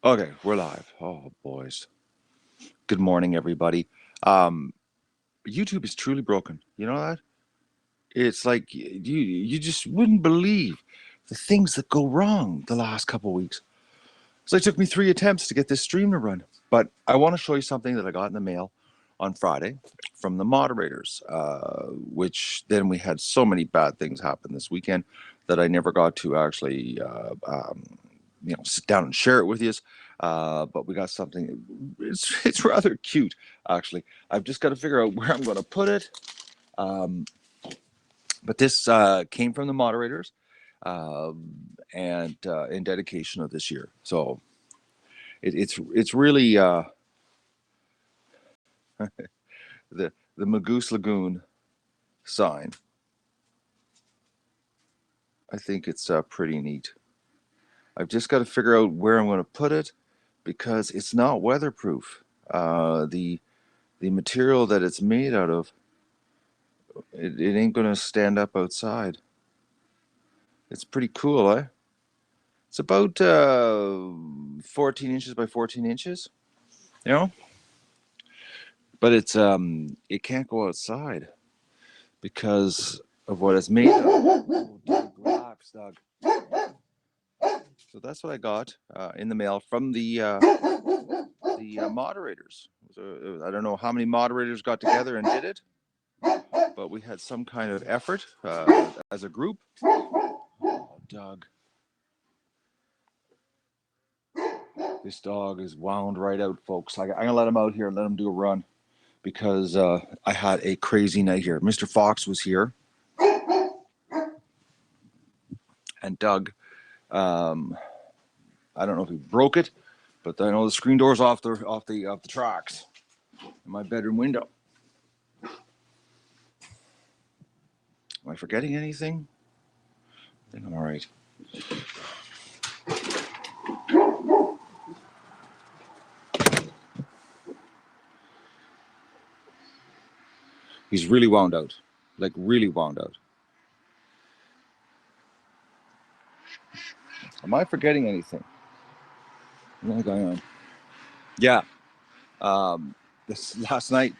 Okay, we're live. Oh, boys. Good morning, everybody. Um, YouTube is truly broken. You know that? It's like you just wouldn't believe the things that go wrong the last couple of weeks. So it took me 3 attempts to get this stream to run. But I want to show you something that I got in the mail on Friday from the moderators, which then we had so many bad things happen this weekend that I never got to actually sit down and share it with you. But we got something. It's rather cute, actually. I've just got to figure out where I'm going to put it. But this came from the moderators, and in dedication of this year. So it's really the Magoose Lagoon sign. I think it's pretty neat. I've just got to figure out where I'm going to put it because it's not weatherproof. The material that it's made out of, it ain't going to stand up outside. It's pretty cool, eh? It's about 14 inches by 14 inches, you know? But it can't go outside because of what it's made of. Oh, Doug, relax, Doug. So that's what I got in the mail from the moderators. So, I don't know how many moderators got together and did it, but we had some kind of effort as a group. Oh, Doug. This dog is wound right out, folks. I'm going to let him out here and let him do a run because I had a crazy night here. Mr. Fox was here. And Doug, I don't know if he broke it, but I know the screen door's off the tracks in my bedroom window. Am I forgetting anything? I think I'm all right. He's really wound out, like really wound out. Am I forgetting anything? What's going on? Yeah. This last night,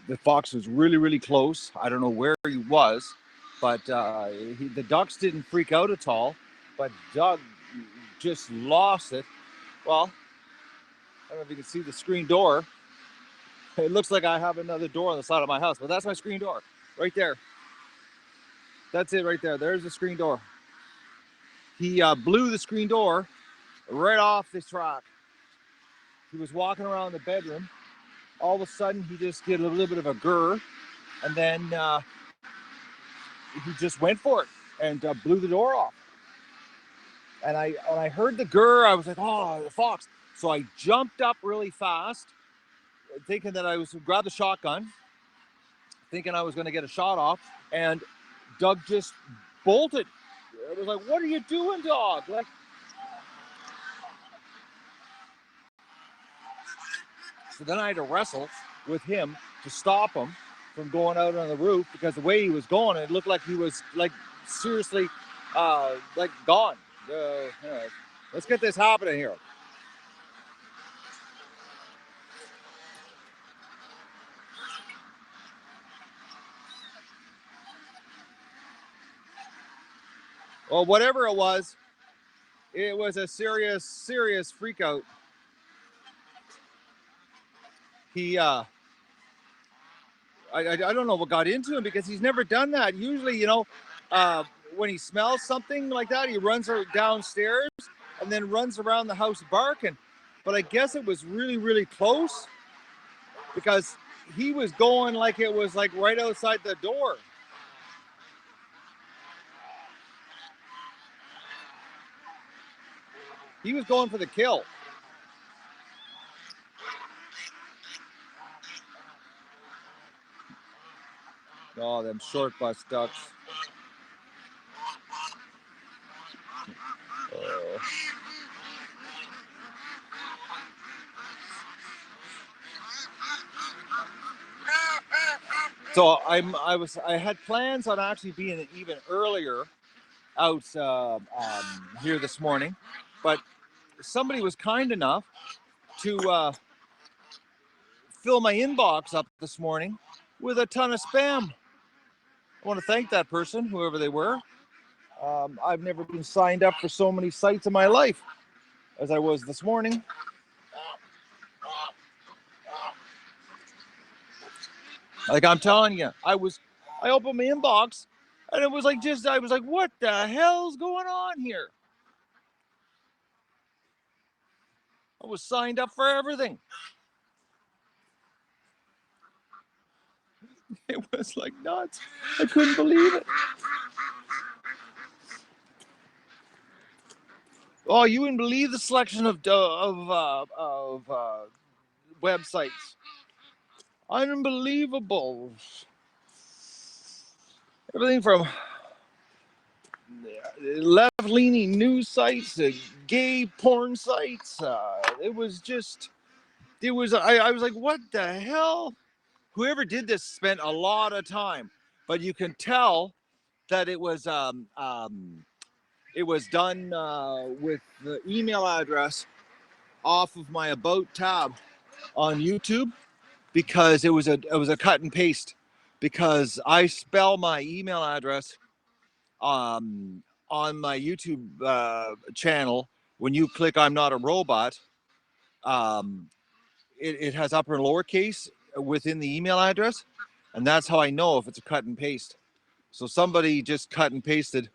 the fox was really, really close. I don't know where he was, but the ducks didn't freak out at all. But Doug just lost it. Well, I don't know if you can see the screen door. It looks like I have another door on the side of my house, but that's my screen door right there. That's it right there. There's the screen door. He blew the screen door right off this track. He was walking around the bedroom. All of a sudden, he just did a little bit of a grr, and then he just went for it and blew the door off. And when I heard the grr, I was like, oh, the fox. So I jumped up really fast, thinking that I was grab the shotgun, thinking I was going to get a shot off, and Doug just bolted. I was like, what are you doing, dog? Like, so then I had to wrestle with him to stop him from going out on the roof because the way he was going, it looked like he was like seriously like gone. Let's get this happening here. Well, whatever it was a serious freak out. He I don't know what got into him because he's never done that. Usually, you know, when he smells something like that, he runs downstairs and then runs around the house barking. But I guess it was really, really close because he was going like it was like right outside the door. He was going for the kill. Oh, them short bus ducks. So I had plans on actually being even earlier out here this morning, but somebody was kind enough to fill my inbox up this morning with a ton of spam. I want to thank that person, whoever they were. I've never been signed up for so many sites in my life as I was this morning. Like I'm telling you, I opened my inbox and it was like I was like, what the hell's going on here? I was signed up for everything. It was like nuts. I couldn't believe it. Oh, you wouldn't believe the selection of websites. Unbelievable. Everything from left-leaning news sites to gay porn sites. It was just, I was like, what the hell? Whoever did this spent a lot of time, but you can tell that it was done with the email address off of my About tab on YouTube, because it was a cut and paste, because I spell my email address on my YouTube channel. When you click I'm not a robot, it has upper and lowercase within the email address, and that's how I know if it's a cut and paste. So somebody just cut and pasted.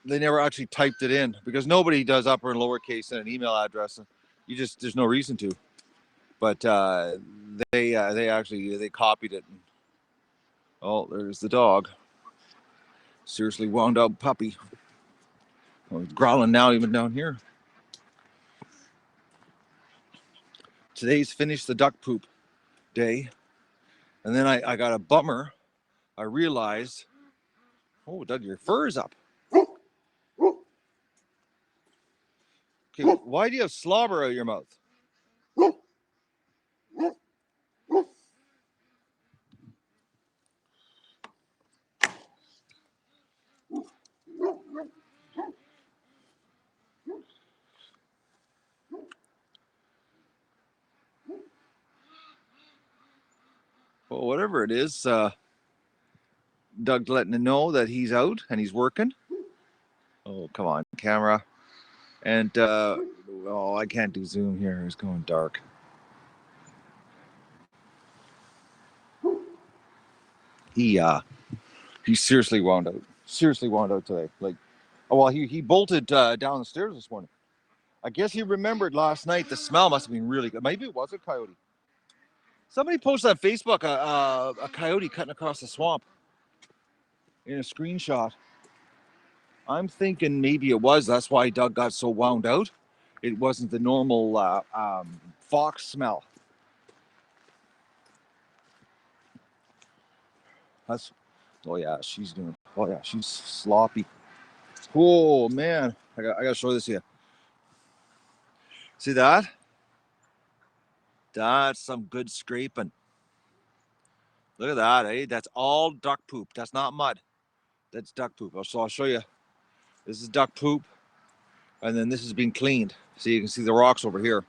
They never actually typed it in, because nobody does upper and lowercase in an email address. There's no reason to. But they copied it. Oh, there's the dog. Seriously wound up puppy. Oh, he's growling now, even down here. Today's finished the duck poop day. And then I got a bummer. I realized, oh, Doug, your fur is up. Okay, why do you have slobber out of your mouth? Well, whatever it is, Doug's letting him know that he's out and he's working. Oh, come on, camera. And, oh, I can't do zoom here. It's going dark. He seriously wound out. Seriously wound out today. Like, oh, well, he bolted down the stairs this morning. I guess he remembered last night. The smell must have been really good. Maybe it was a coyote. Somebody posted on Facebook a coyote cutting across the swamp in a screenshot. I'm thinking maybe it was. That's why Doug got so wound out. It wasn't the normal fox smell. Oh yeah, she's sloppy. Oh man, I got to show this to you. See that? That's some good scraping. Look at that, eh? That's all duck poop. That's not mud. That's duck poop. So I'll show you. This is duck poop, and then this has been cleaned. So you can see the rocks over here.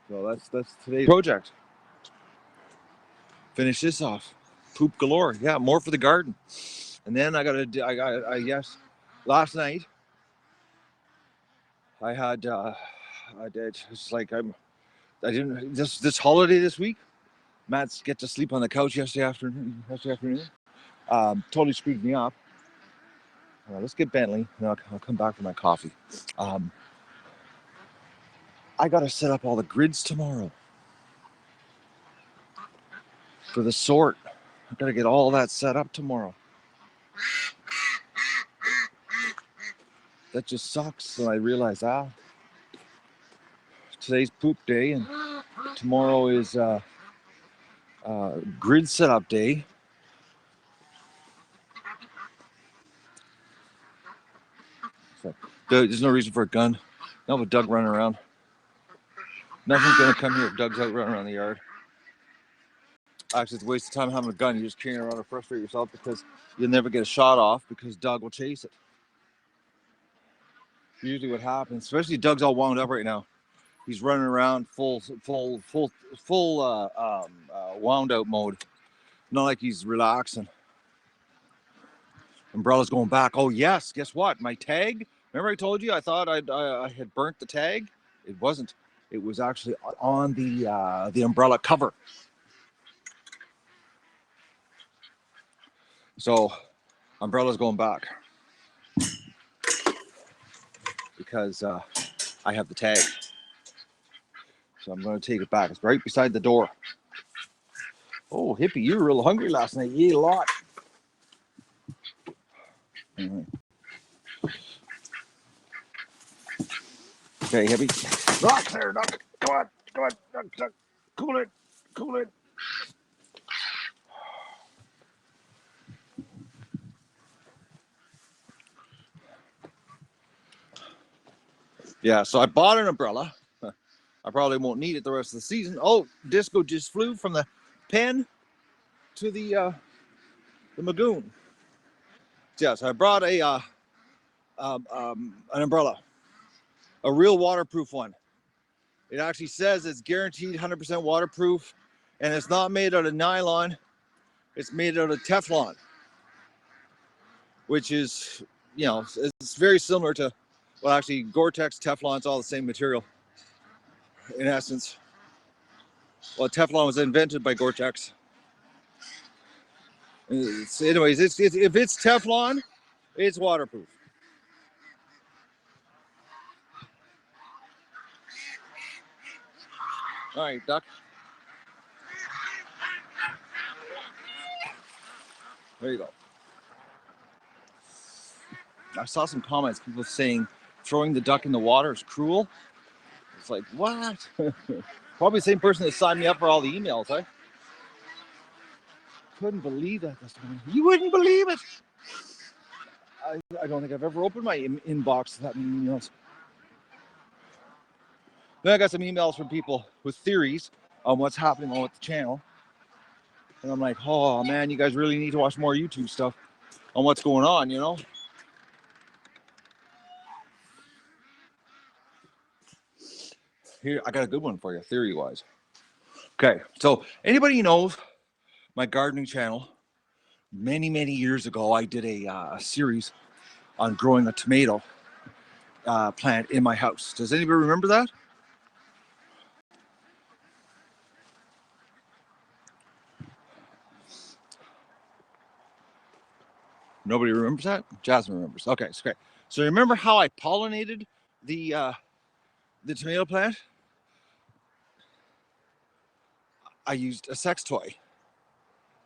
So that's today's project. Finish this off. Poop galore. Yeah, more for the garden. And then yes, last night I had it's like I didn't this holiday this week. Matt's get to sleep on the couch yesterday afternoon. Totally screwed me up. Let's get Bentley, and I'll come back for my coffee. I got to set up all the grids tomorrow for the sort. I got to get all that set up tomorrow. That just sucks. And I realize, today's poop day, and tomorrow is grid setup day. So, there's no reason for a gun. No, but Doug running around. Nothing's gonna come here if Doug's out running around the yard. Actually, it's a waste of time having a gun. You're just carrying around to frustrate yourself, because you'll never get a shot off because Doug will chase it. Usually what happens, especially Doug's all wound up right now. He's running around full wound out mode. Not like he's relaxing. Umbrella's going back. Oh yes, guess what? My tag. Remember I told you I thought I had burnt the tag? It wasn't. It was actually on the umbrella cover. So Umbrella's going back because I have the tag. So I'm going to take it back. It's right beside the door. Oh, Hippie, you were real hungry last night. You ate a lot. Mm-hmm. Okay, Hippie. Rock there, Duck. Come on, Duck. Cool it. Yeah, so I bought an umbrella. I probably won't need it the rest of the season. Oh, Disco just flew from the pen to the Magoon. Yeah, so I brought an umbrella, a real waterproof one. It actually says it's guaranteed 100% waterproof, and it's not made out of nylon. It's made out of Teflon, which is, you know, it's very similar to, well, actually, Gore-Tex, Teflon, it's all the same material, in essence. Well, Teflon was invented by Gore-Tex. Anyways, if it's Teflon, it's waterproof. All right, Duck. There you go. I saw some comments, people saying throwing the duck in the water is cruel. It's like, what? Probably the same person that signed me up for all the emails, eh? Couldn't believe that this morning. You wouldn't believe it. I don't think I've ever opened my inbox that many emails. Then I got some emails from people with theories on what's happening on with the channel. And I'm like, oh man, you guys really need to watch more YouTube stuff on what's going on, you know? Here, I got a good one for you, theory-wise. Okay, so anybody knows my gardening channel? Many years ago, I did a series on growing a tomato plant in my house. Does anybody remember that? Nobody remembers that? Jasmine remembers. Okay, it's great. So remember how I pollinated the tomato plant? I used a sex toy,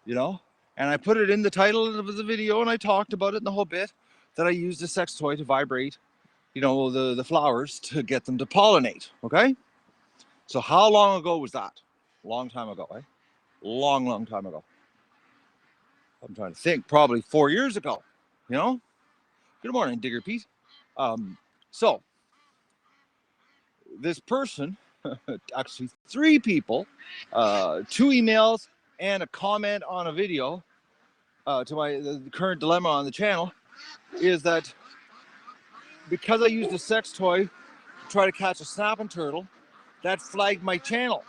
you know? And I put it in the title of the video, and I talked about it in the whole bit, that I used a sex toy to vibrate, you know, the flowers to get them to pollinate, okay? So how long ago was that? Long time ago, eh? Long time ago. I'm trying to think, probably 4 years ago, you know? Good morning, Digger Pete. So this person, actually 3 people, 2 emails and a comment on a video to the current dilemma on the channel, is that because I used a sex toy to try to catch a snapping turtle, that flagged my channel.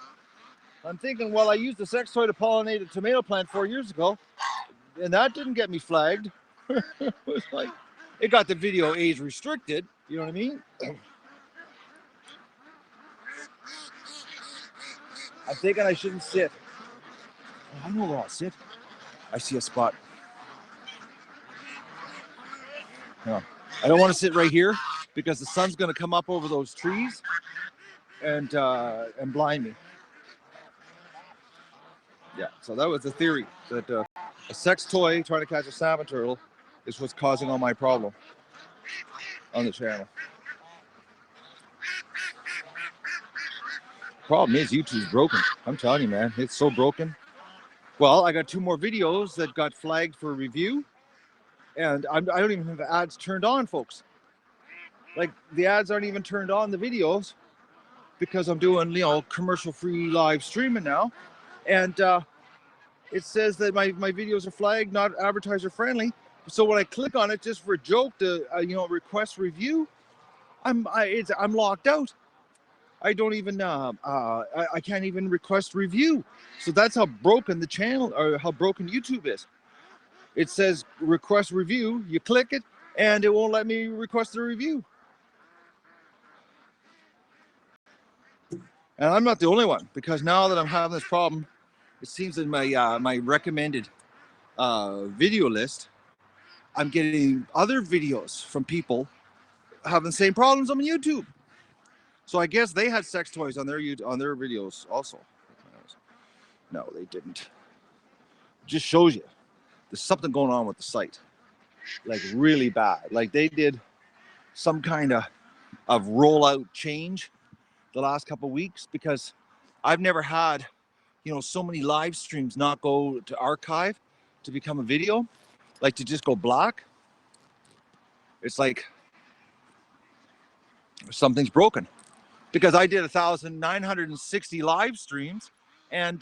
I'm thinking, well, I used a sex toy to pollinate a tomato plant 4 years ago, and that didn't get me flagged. It was like, it got the video age restricted, you know what I mean? I'm thinking I shouldn't sit. I know where I'll sit. I see a spot. No, I don't want to sit right here because the sun's going to come up over those trees and blind me. Yeah, so that was the theory, that a sex toy trying to catch a salmon turtle is what's causing all my problem on the channel. Problem is, YouTube's broken. I'm telling you, man, it's so broken. Well, I got 2 more videos that got flagged for review, and I don't even have the ads turned on, folks. Like, the ads aren't even turned on the videos because I'm doing, you know, commercial-free live streaming now, and it says that my videos are flagged, not advertiser friendly. So when I click on it just for a joke to, you know, request review, I'm locked out. I don't even I can't even request review. So that's how broken the channel or how broken YouTube is. It says request review, you click it, and it won't let me request a review. And I'm not the only one, because now that I'm having this problem, it seems in my recommended video list, I'm getting other videos from people having the same problems on YouTube. So I guess they had sex toys on their videos also. No, they didn't. Just shows you there's something going on with the site, like really bad. Like they did some kind of rollout change the last couple of weeks, because I've never had, so many live streams not go to archive to become a video, like to just go black. It's like something's broken, because I did 1,960 live streams, and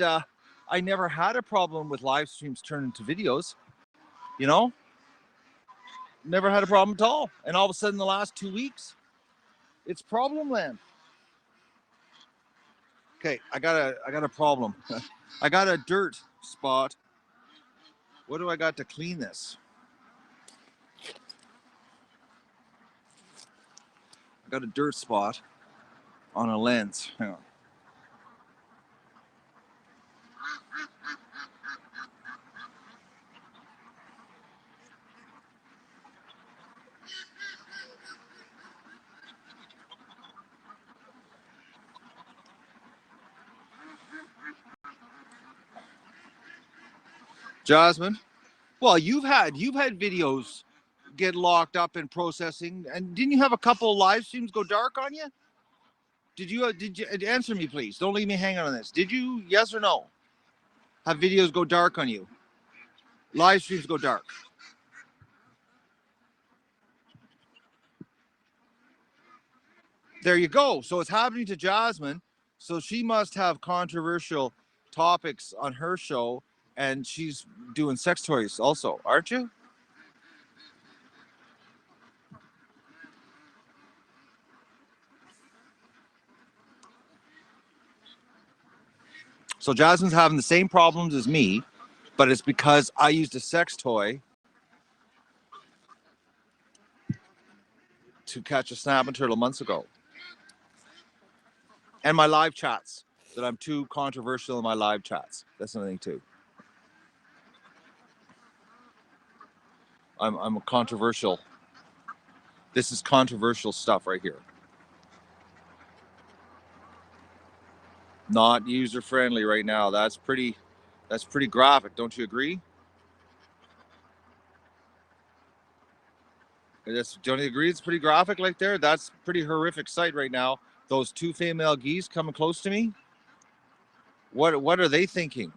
I never had a problem with live streams turning to videos, never had a problem at all. And all of a sudden, the last 2 weeks, it's problem land. Okay, I got a problem. I got a dirt spot. What do I got to clean this? I got a dirt spot on a lens. Hang on. Jasmine, well, you've had videos get locked up in processing, and didn't you have a couple of live streams go dark on you? Did you answer me, please? Don't leave me hanging on this. Did you, yes or no, have videos go dark on you? Live streams go dark. There you go. So it's happening to Jasmine. So she must have controversial topics on her show, and she's doing sex toys also, aren't you? So Jasmine's having the same problems as me, but it's because I used a sex toy to catch a snapping turtle months ago. And my live chats, that I'm too controversial in my live chats. That's another thing too. I'm a controversial. This is controversial stuff right here. Not user friendly right now. That's pretty graphic. Don't you agree? Don't you agree? It's pretty graphic right there. That's pretty horrific sight right now. Those two female geese coming close to me. What are they thinking?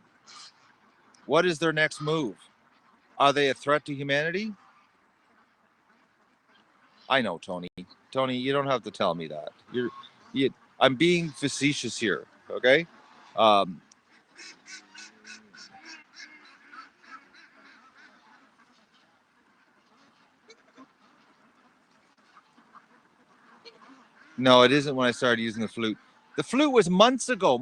What is their next move? Are they a threat to humanity? I know, Tony. Tony, you don't have to tell me that. I'm being facetious here, okay? Um, no, it isn't when I started using the flute. The flute was months ago,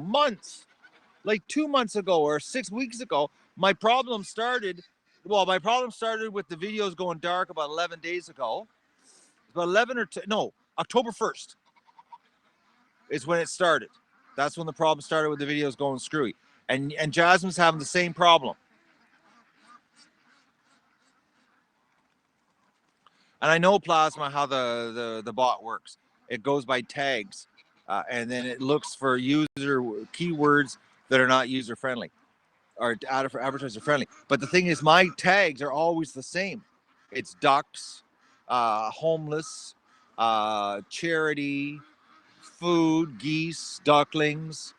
like 2 months ago or 6 weeks ago. My problem started with the videos going dark about 11 days ago. About 11 or no, October 1st is when it started. That's when the problem started with the videos going screwy. And Jasmine's having the same problem. And I know, Plasma, how the bot works. It goes by tags, and then it looks for user keywords that are not user friendly or advertiser friendly. But the thing is, my tags are always the same. It's ducks, homeless, charity, food, geese, ducklings,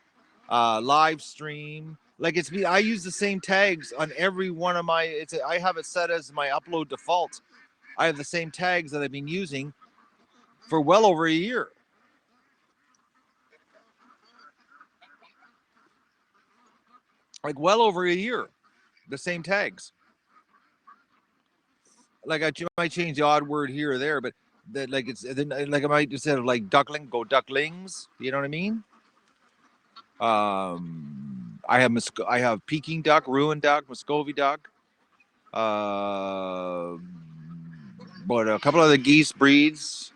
live stream. Like it's me. I use the same tags on every one of my. I have it set as my upload default. I have the same tags that I've been using for well over a year. Like well over a year, the same tags. Like I might change the odd word here or there, but that like it's like I might instead of like duckling, go ducklings. You know what I mean? I have Peking duck, Rouen duck, Muscovy duck. Uh, but a couple of the geese breeds.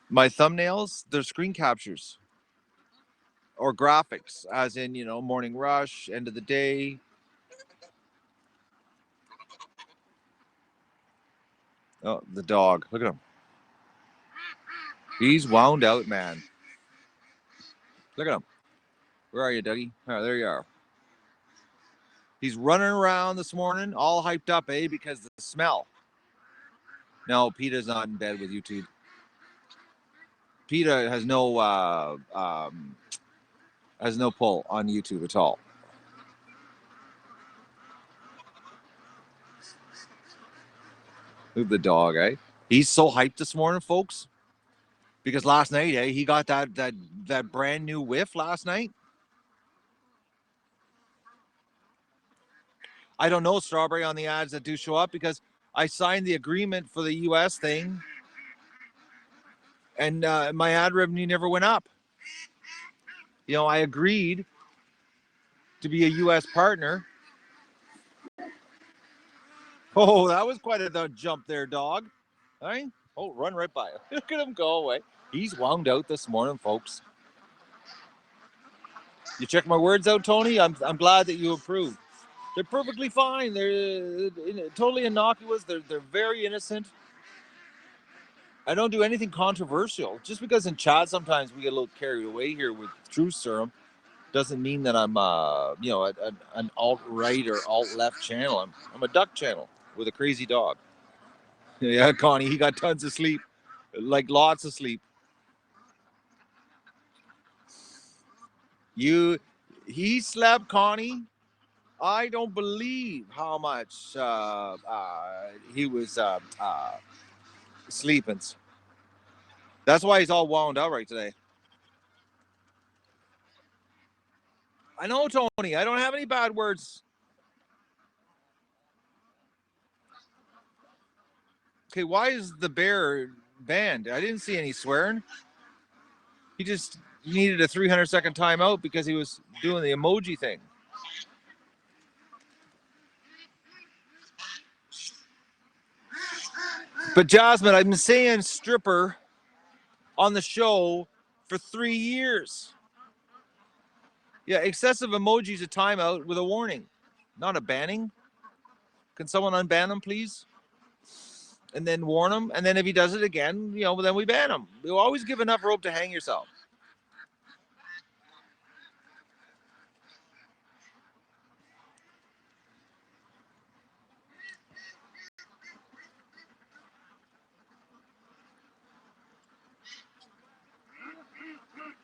My thumbnails, they're screen captures or graphics, as in morning rush, end of the day. Oh, the dog! Look at him. He's wound out, man. Look at him. Where are you, Dougie? Oh, there you are. He's running around this morning, all hyped up, because the smell. No, PETA's not in bed with YouTube. PETA has no pull on YouTube at all. Look at the dog, He's so hyped this morning, folks, because last night, he got that brand new whiff last night. I don't know, Strawberry, on the ads that do show up, because I signed the agreement for the U.S. thing, and my ad revenue never went up. I agreed to be a U.S. partner. Oh, that was quite a jump there, dog. Right? Oh, run right by him. Look at him go away. He's wound out this morning, folks. You check my words out, Tony? I'm glad that you approve. They're perfectly fine. They're totally innocuous. They're very innocent. I don't do anything controversial. Just because in chat sometimes we get a little carried away here with truth serum doesn't mean that I'm an alt-right or alt-left channel. I'm a duck channel with a crazy dog. Yeah, Connie, he got tons of sleep. Like lots of sleep. He slept, Connie. I don't believe how much he was sleeping. That's why he's all wound out right today. I know, Tony. I don't have any bad words. Okay, why is the bear banned? I didn't see any swearing. He just needed a 300-second timeout because he was doing the emoji thing. But Jasmine, I've been saying stripper on the show for 3 years. Yeah, excessive emojis a timeout with a warning, not a banning. Can someone unban him, please? And then warn him. And then if he does it again, then we ban him. You always give enough rope to hang yourself.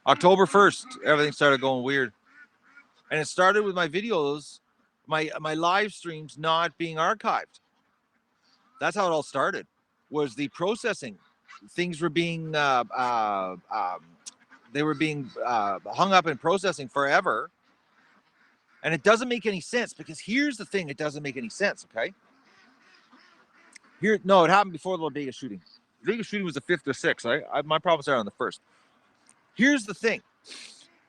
October 1st, everything started going weird. And it started with my videos, my live streams not being archived. That's how it all started, was the processing. Things were being, hung up in processing forever. And it doesn't make any sense, because here's the thing. It doesn't make any sense, okay? It happened before the Vegas shooting. Vegas shooting was the 5th or 6th. My problems are on the 1st. Here's the thing,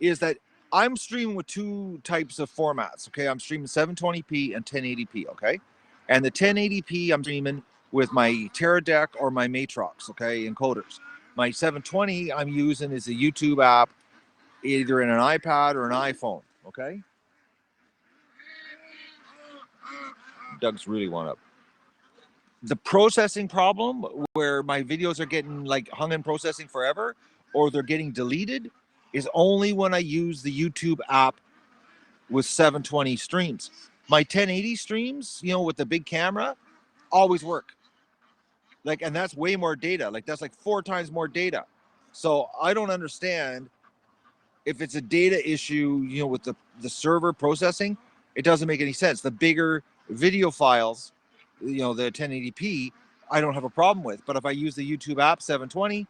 is that I'm streaming with two types of formats, okay? I'm streaming 720p and 1080p, okay? And the 1080p I'm streaming with my Teradek or my Matrox, okay, encoders. My 720 I'm using is a YouTube app, either in an iPad or an iPhone, okay? Doug's really wound up. The processing problem, where my videos are getting like hung in processing forever, or they're getting deleted, is only when I use the YouTube app with 720 streams. My 1080 streams, with the big camera, always work. And that's way more data. That's like 4 times more data. So I don't understand if it's a data issue, with the server processing. It doesn't make any sense. The bigger video files, the 1080p, I don't have a problem with. But if I use the YouTube app 720,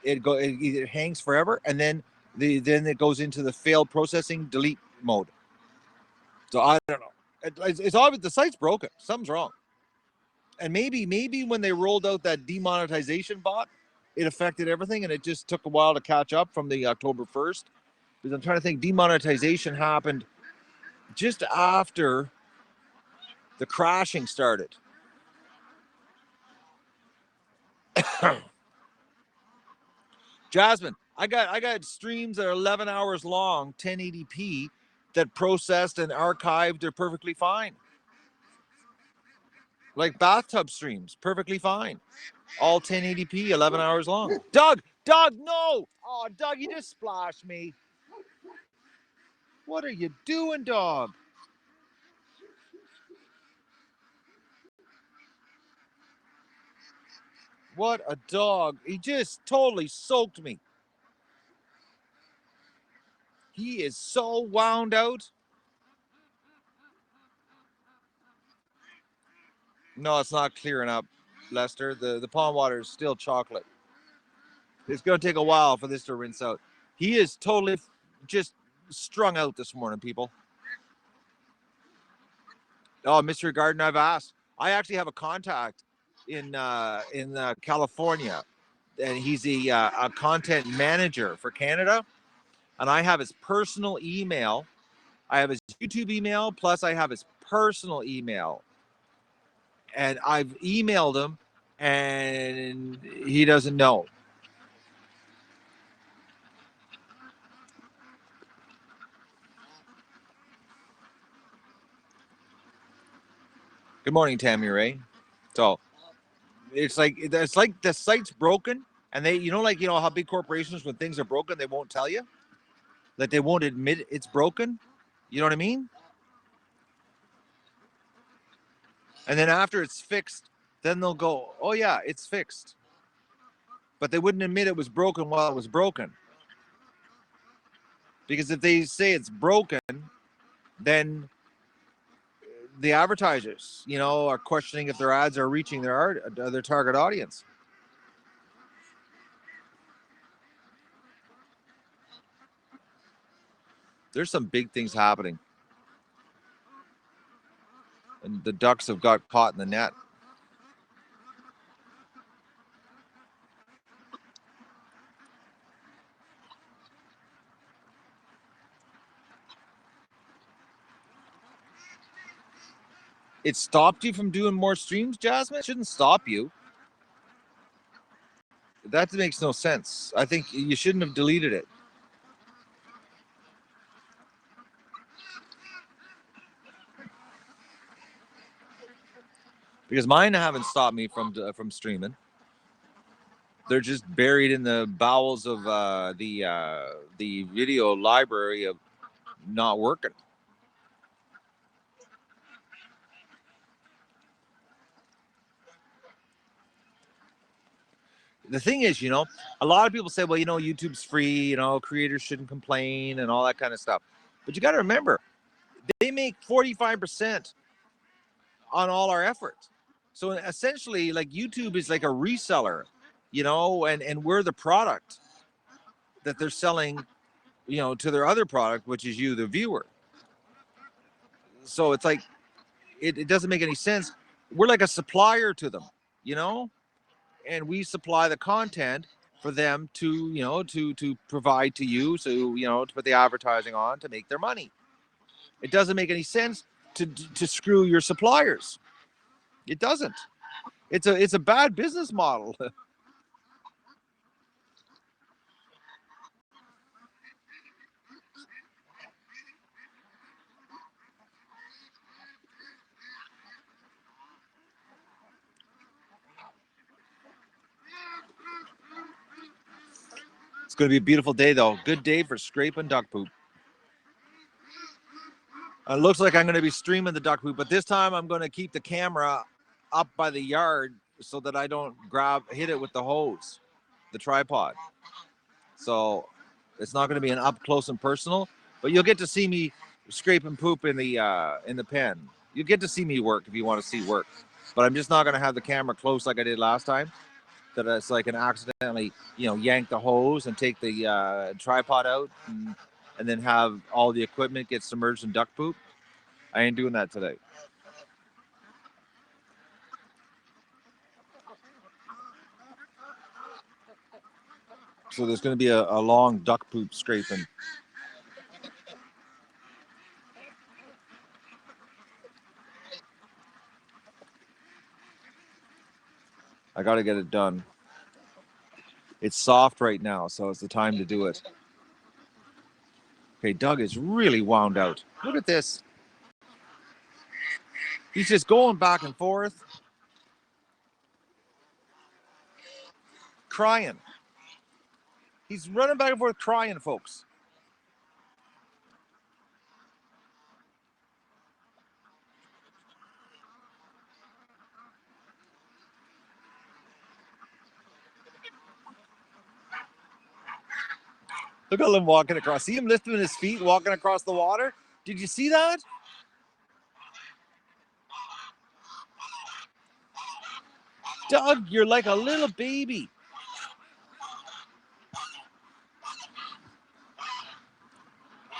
it hangs forever, and then it goes into the failed processing delete mode. So I don't know. It's obvious the site's broken. Something's wrong. And maybe when they rolled out that demonetization bot, it affected everything, and it just took a while to catch up from the October 1st. Because I'm trying to think, demonetization happened just after the crashing started. Jasmine, I got streams that are 11 hours long, 1080p, that processed and archived are perfectly fine. Like bathtub streams, perfectly fine. All 1080p, 11 hours long. Doug, no! Oh, Doug, you just splashed me. What are you doing, dog? What a dog. He just totally soaked me. He is so wound out. No, it's not clearing up, Lester. The pond water is still chocolate. It's going to take a while for this to rinse out. He is totally just strung out this morning, people. Oh, Mystery Garden, I've asked. I actually have a contact in California, and he's a content manager for Canada, and I have his personal email. I have his YouTube email, plus I have his personal email, and I've emailed him, and he doesn't know. Good morning, Tammy Ray. So it's like the site's broken, and they, how big corporations, when things are broken, they won't tell you, like they won't admit it's broken. You know what I mean? And then after it's fixed, then they'll go, "Oh yeah, it's fixed," but they wouldn't admit it was broken while it was broken, because if they say it's broken, then the advertisers, are questioning if their ads are reaching their target audience. There's some big things happening, and the Ducks have got caught in the net. It stopped you from doing more streams, Jasmine? It shouldn't stop you. That makes no sense. I think you shouldn't have deleted it. Because mine haven't stopped me from streaming. They're just buried in the bowels of the video library of not working. The thing is, a lot of people say, well, YouTube's free, creators shouldn't complain and all that kind of stuff. But you got to remember, they make 45% on all our effort. So essentially, like, YouTube is like a reseller, and we're the product that they're selling, to their other product, which is you, the viewer. So it's like, it doesn't make any sense. We're like a supplier to them, and we supply the content for them to provide to you, so to put the advertising on to make their money. It doesn't make any sense to screw your suppliers. It doesn't. It's a bad business model. It's going to be a beautiful day, though. Good day for scraping duck poop. It looks like I'm going to be streaming the duck poop, but this time I'm going to keep the camera up by the yard so that I don't hit it with the hose, the tripod. So it's not going to be an up close and personal, but you'll get to see me scraping poop in the pen. You get to see me work if you want to see work, but I'm just not going to have the camera close like I did last time. That it's like an accidentally, yank the hose and take the tripod out, and then have all the equipment get submerged in duck poop. I ain't doing that today. So there's going to be a long duck poop scraping. I got to get it done. It's soft right now, so it's the time to do it. Okay, Doug is really wound out. Look at this. He's just going back and forth. Crying. He's running back and forth crying, folks. Look at him walking across. See him lifting his feet, walking across the water? Did you see that? Doug, you're like a little baby.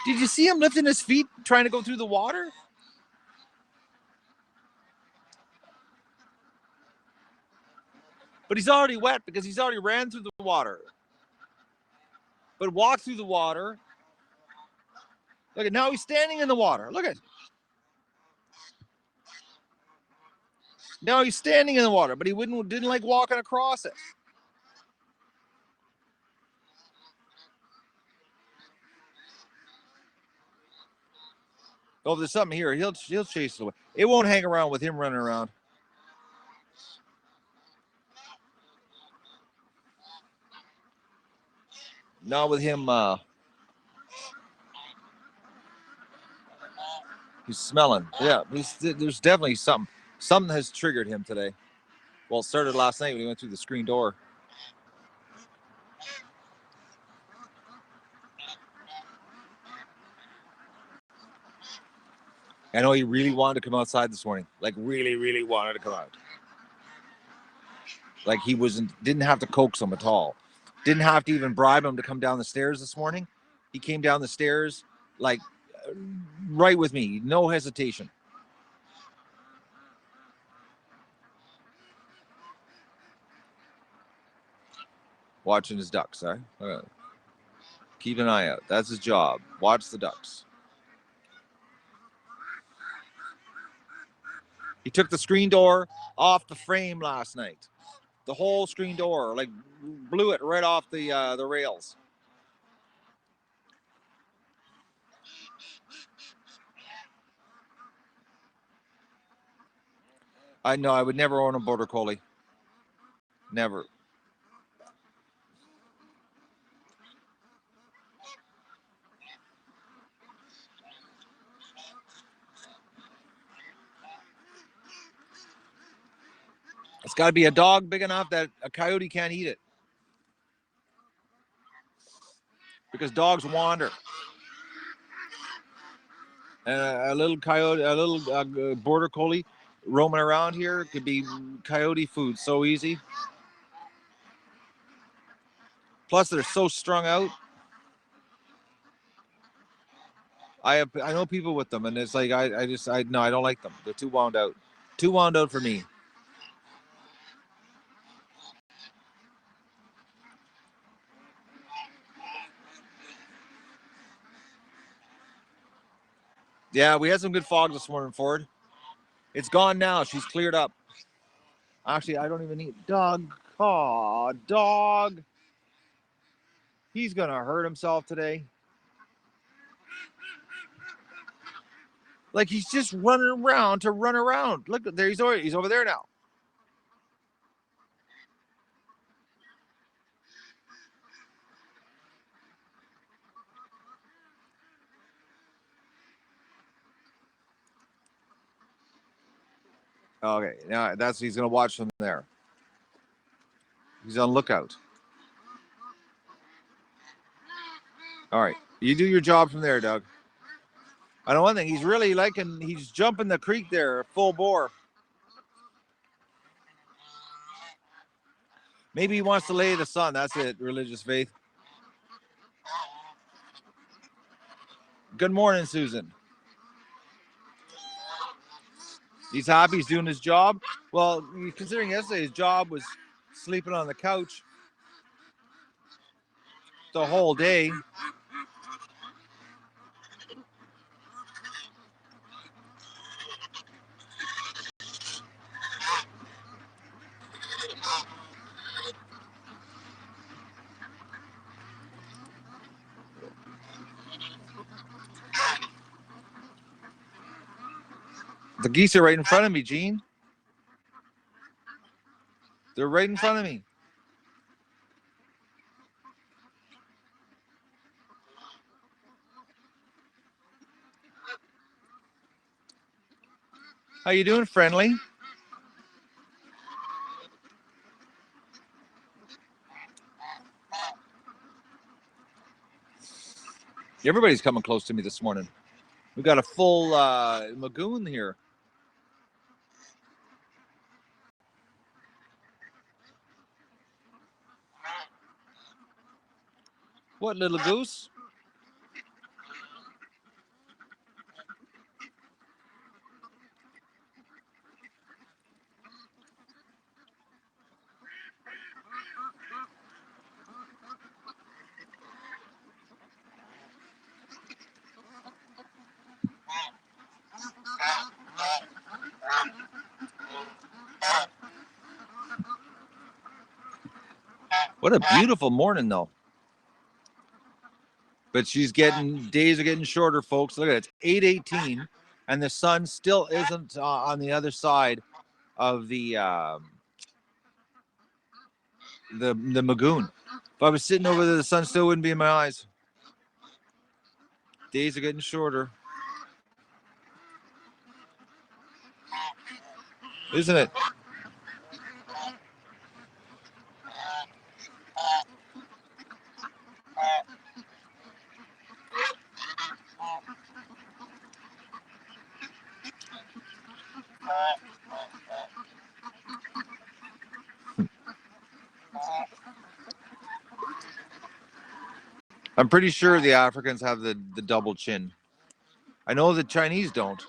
Did you see him lifting his feet, trying to go through the water? But he's already wet because he's already ran through the water. But walked through the water. Look at, now he's standing in the water. Look at. Now he's standing in the water, but he didn't like walking across it. Oh, there's something here. He'll chase it away. It won't hang around with him running around. Not with him. He's smelling. Yeah, there's definitely something. Something has triggered him today. Well, it started last night when he went through the screen door. I know he really wanted to come outside this morning. Like really, really wanted to come out. Like he didn't have to coax him at all. Didn't have to even bribe him to come down the stairs this morning. He came down the stairs like right with me. No hesitation. Watching his ducks, huh? Keep an eye out. That's his job. Watch the ducks. He took the screen door off the frame last night. The whole screen door, like blew it right off the rails. I know I would never own a border collie. Never. It's got to be a dog big enough that a coyote can't eat it. Because dogs wander. And a little coyote, a little border collie roaming around here could be coyote food so easy. Plus, they're so strung out. I know people with them, and it's like I don't like them. They're too wound out. Too wound out for me. Yeah, we had some good fog this morning, Ford. It's gone now. She's cleared up. Actually, I don't even need dog. Aw, dog. He's gonna hurt himself today. Like he's just running around to run around. Look, there he's over there now. Okay, now he's gonna watch from there. He's on lookout. All right, you do your job from there, Doug. I know one thing. He's jumping the creek there, full bore. Maybe he wants to lay the sun. That's it. Religious faith. Good morning, Susan. He's happy. He's doing his job. Well, considering yesterday his job was sleeping on the couch. the whole day. The geese are right in front of me, Gene. They're right in front of me. How you doing, friendly? Everybody's coming close to me this morning. We got a full lagoon here. What, little goose? What a beautiful morning, though. But days are getting shorter, folks. Look at it, it's 8:18, and the sun still isn't on the other side of the lagoon. If I was sitting over there, the sun still wouldn't be in my eyes. Days are getting shorter, isn't it? I'm pretty sure the Africans have the double chin. I know the Chinese don't.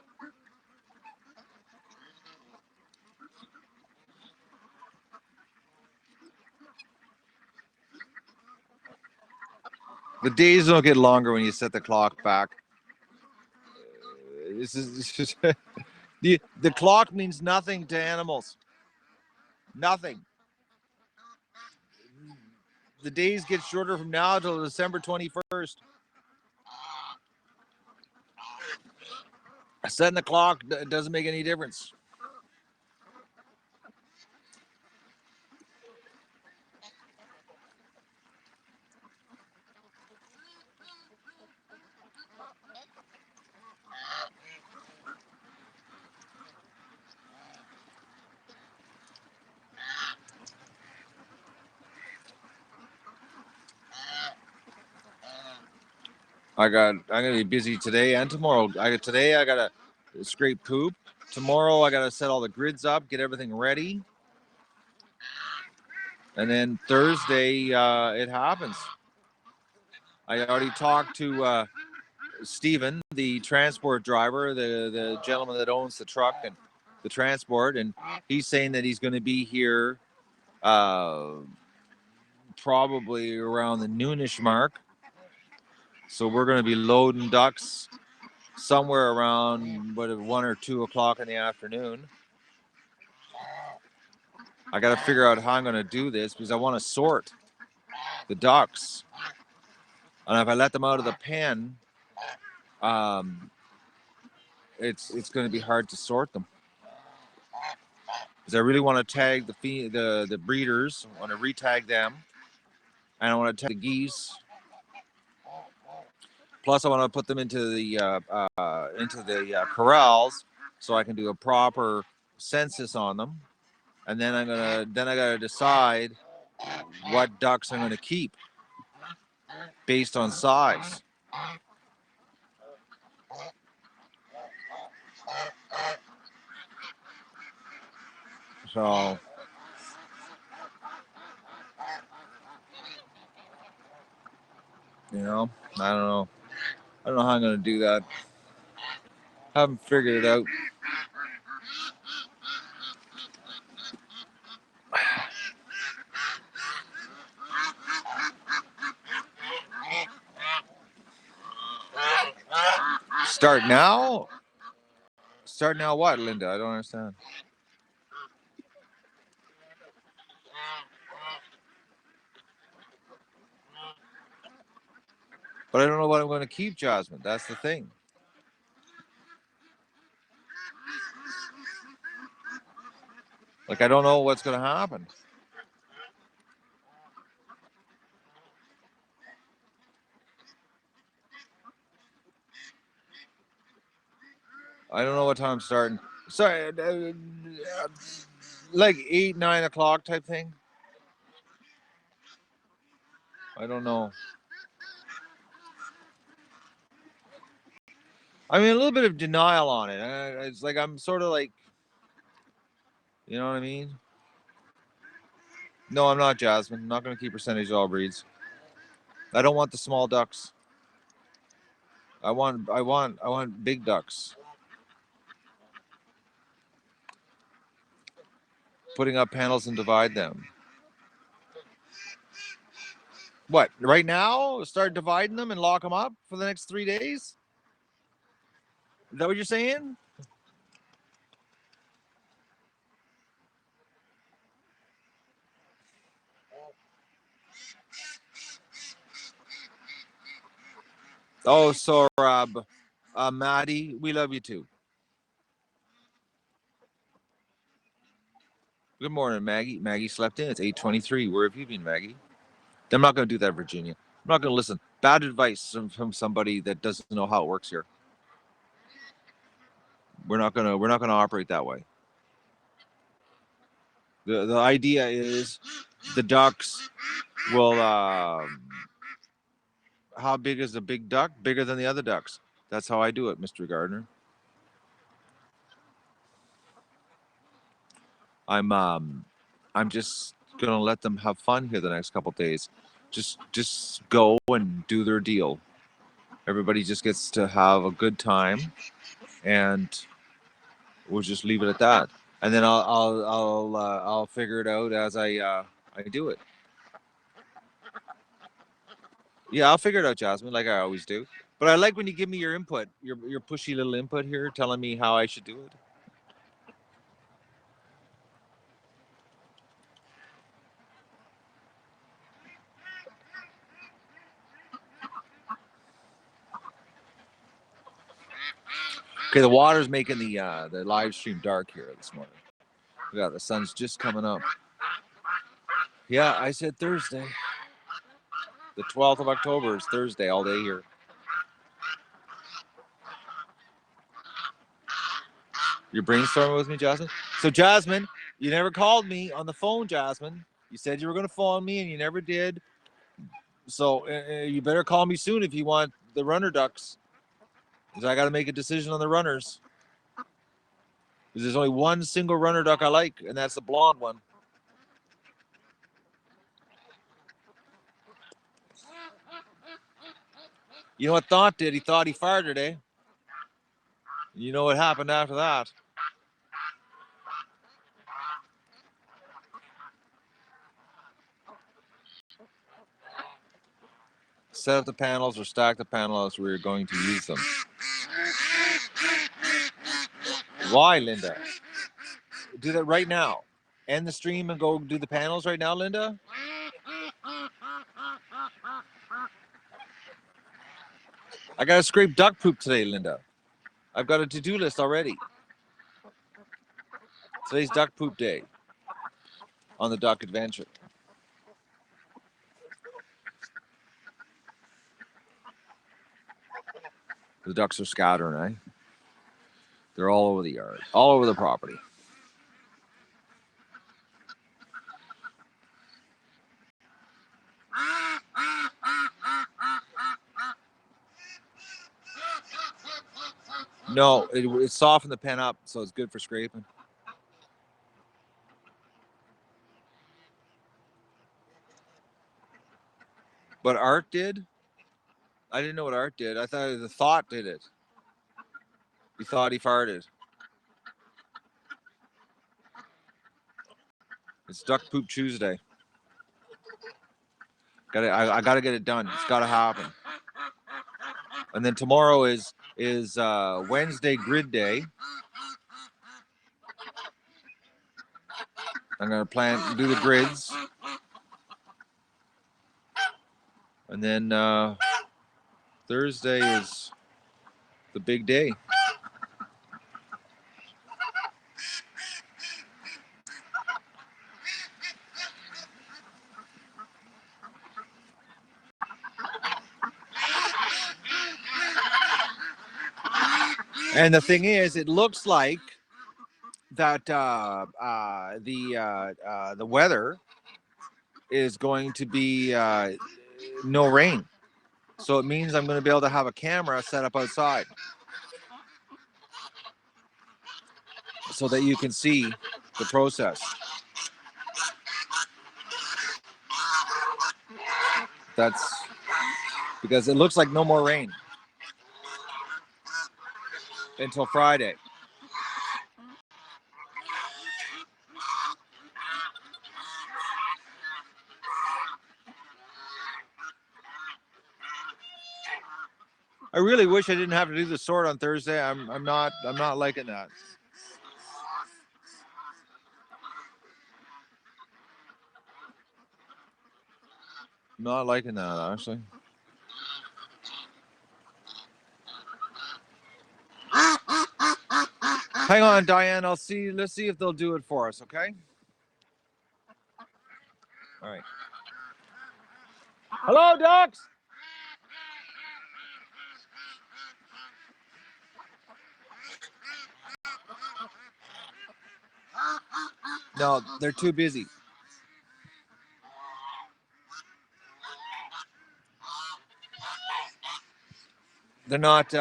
The days don't get longer when you set the clock back. This is the clock means nothing to animals. Nothing. The days get shorter from now till December 21st. Setting the clock doesn't make any difference. I'm gonna be busy today and tomorrow. I gotta scrape poop. Tomorrow I gotta set all the grids up, get everything ready. And then Thursday it happens. I already talked to Stephen, the transport driver, the gentleman that owns the truck and the transport, and he's saying that he's going to be here probably around the noonish mark. So we're going to be loading ducks somewhere around 1 or 2 o'clock in the afternoon. I got to figure out how I'm going to do this because I want to sort the ducks, and if I let them out of the pen, it's going to be hard to sort them. Because I really want to tag the breeders. I want to retag them, and I want to tag the geese. Plus, I want to put them into the corrals so I can do a proper census on them, and then I gotta decide what ducks I'm gonna keep based on size. So, I don't know. I don't know how I'm gonna do that. Haven't figured it out. Start now? Start now what, Linda? I don't understand. But I don't know what I'm going to keep, Jasmine. That's the thing. Like, I don't know what's going to happen. I don't know what time I'm starting. Sorry, like 8, 9 o'clock type thing. I don't know. I mean, a little bit of denial on it. It's like I'm sort of like, you know what I mean? No, I'm not, Jasmine. I'm not going to keep percentage of all breeds. I don't want the small ducks. I want big ducks. Putting up panels and divide them. What, right now? Start dividing them and lock them up for the next 3 days? Is that what you're saying? Oh, Sorab. Maddie, we love you too. Good morning, Maggie. Maggie slept in. It's 8:23. Where have you been, Maggie? I'm not going to do that, Virginia. I'm not going to listen. Bad advice from somebody that doesn't know how it works here. We're not gonna operate that way. The idea is the ducks will. How big is a big duck? Bigger than the other ducks. That's how I do it, Mr. Gardner. I'm just gonna let them have fun here the next couple days. Just go and do their deal. Everybody just gets to have a good time, and we'll just leave it at that. And then I'll figure it out as I do it. Yeah, I'll figure it out, Jasmine, like I always do. But I like when you give me your input, your pushy little input here, telling me how I should do it. Okay, the water's making the live stream dark here this morning. Yeah, the sun's just coming up. Yeah, I said Thursday. The 12th of October is Thursday all day here. You're brainstorming with me, Jasmine? So, Jasmine, you never called me on the phone, Jasmine. You said you were going to phone me, and you never did. So, you better call me soon if you want the runner ducks. Because I got to make a decision on the runners. Because there's only one single runner duck I like, and that's the blonde one. You know what Thought did? He thought he farted, eh? You know what happened after that? Set up the panels or stack the panels where you're going to use them. Why, Linda? Do that right now. End the stream and go do the panels right now, Linda? I got to scrape duck poop today, Linda. I've got a to-do list already. Today's duck poop day on the duck adventure. The ducks are scattering, eh? They're all over the yard, all over the property. No, it softened the pen up, so it's good for scraping. But Art did? I didn't know what Art did. I thought the Thought did it. He thought he farted. It's Duck Poop Tuesday. I got to get it done. It's got to happen. And then tomorrow is is Wednesday grid day. I'm going to do the grids. And then Thursday is the big day. And the thing is, it looks like that the weather is going to be no rain. So it means I'm going to be able to have a camera set up outside so that you can see the process. That's because it looks like no more rain until Friday. I really wish I didn't have to do the sort on Thursday. I'm not liking that. Not liking that, actually. Hang on, Diane. Let's see if they'll do it for us, okay? All right. Hello, ducks. No, they're too busy. They're not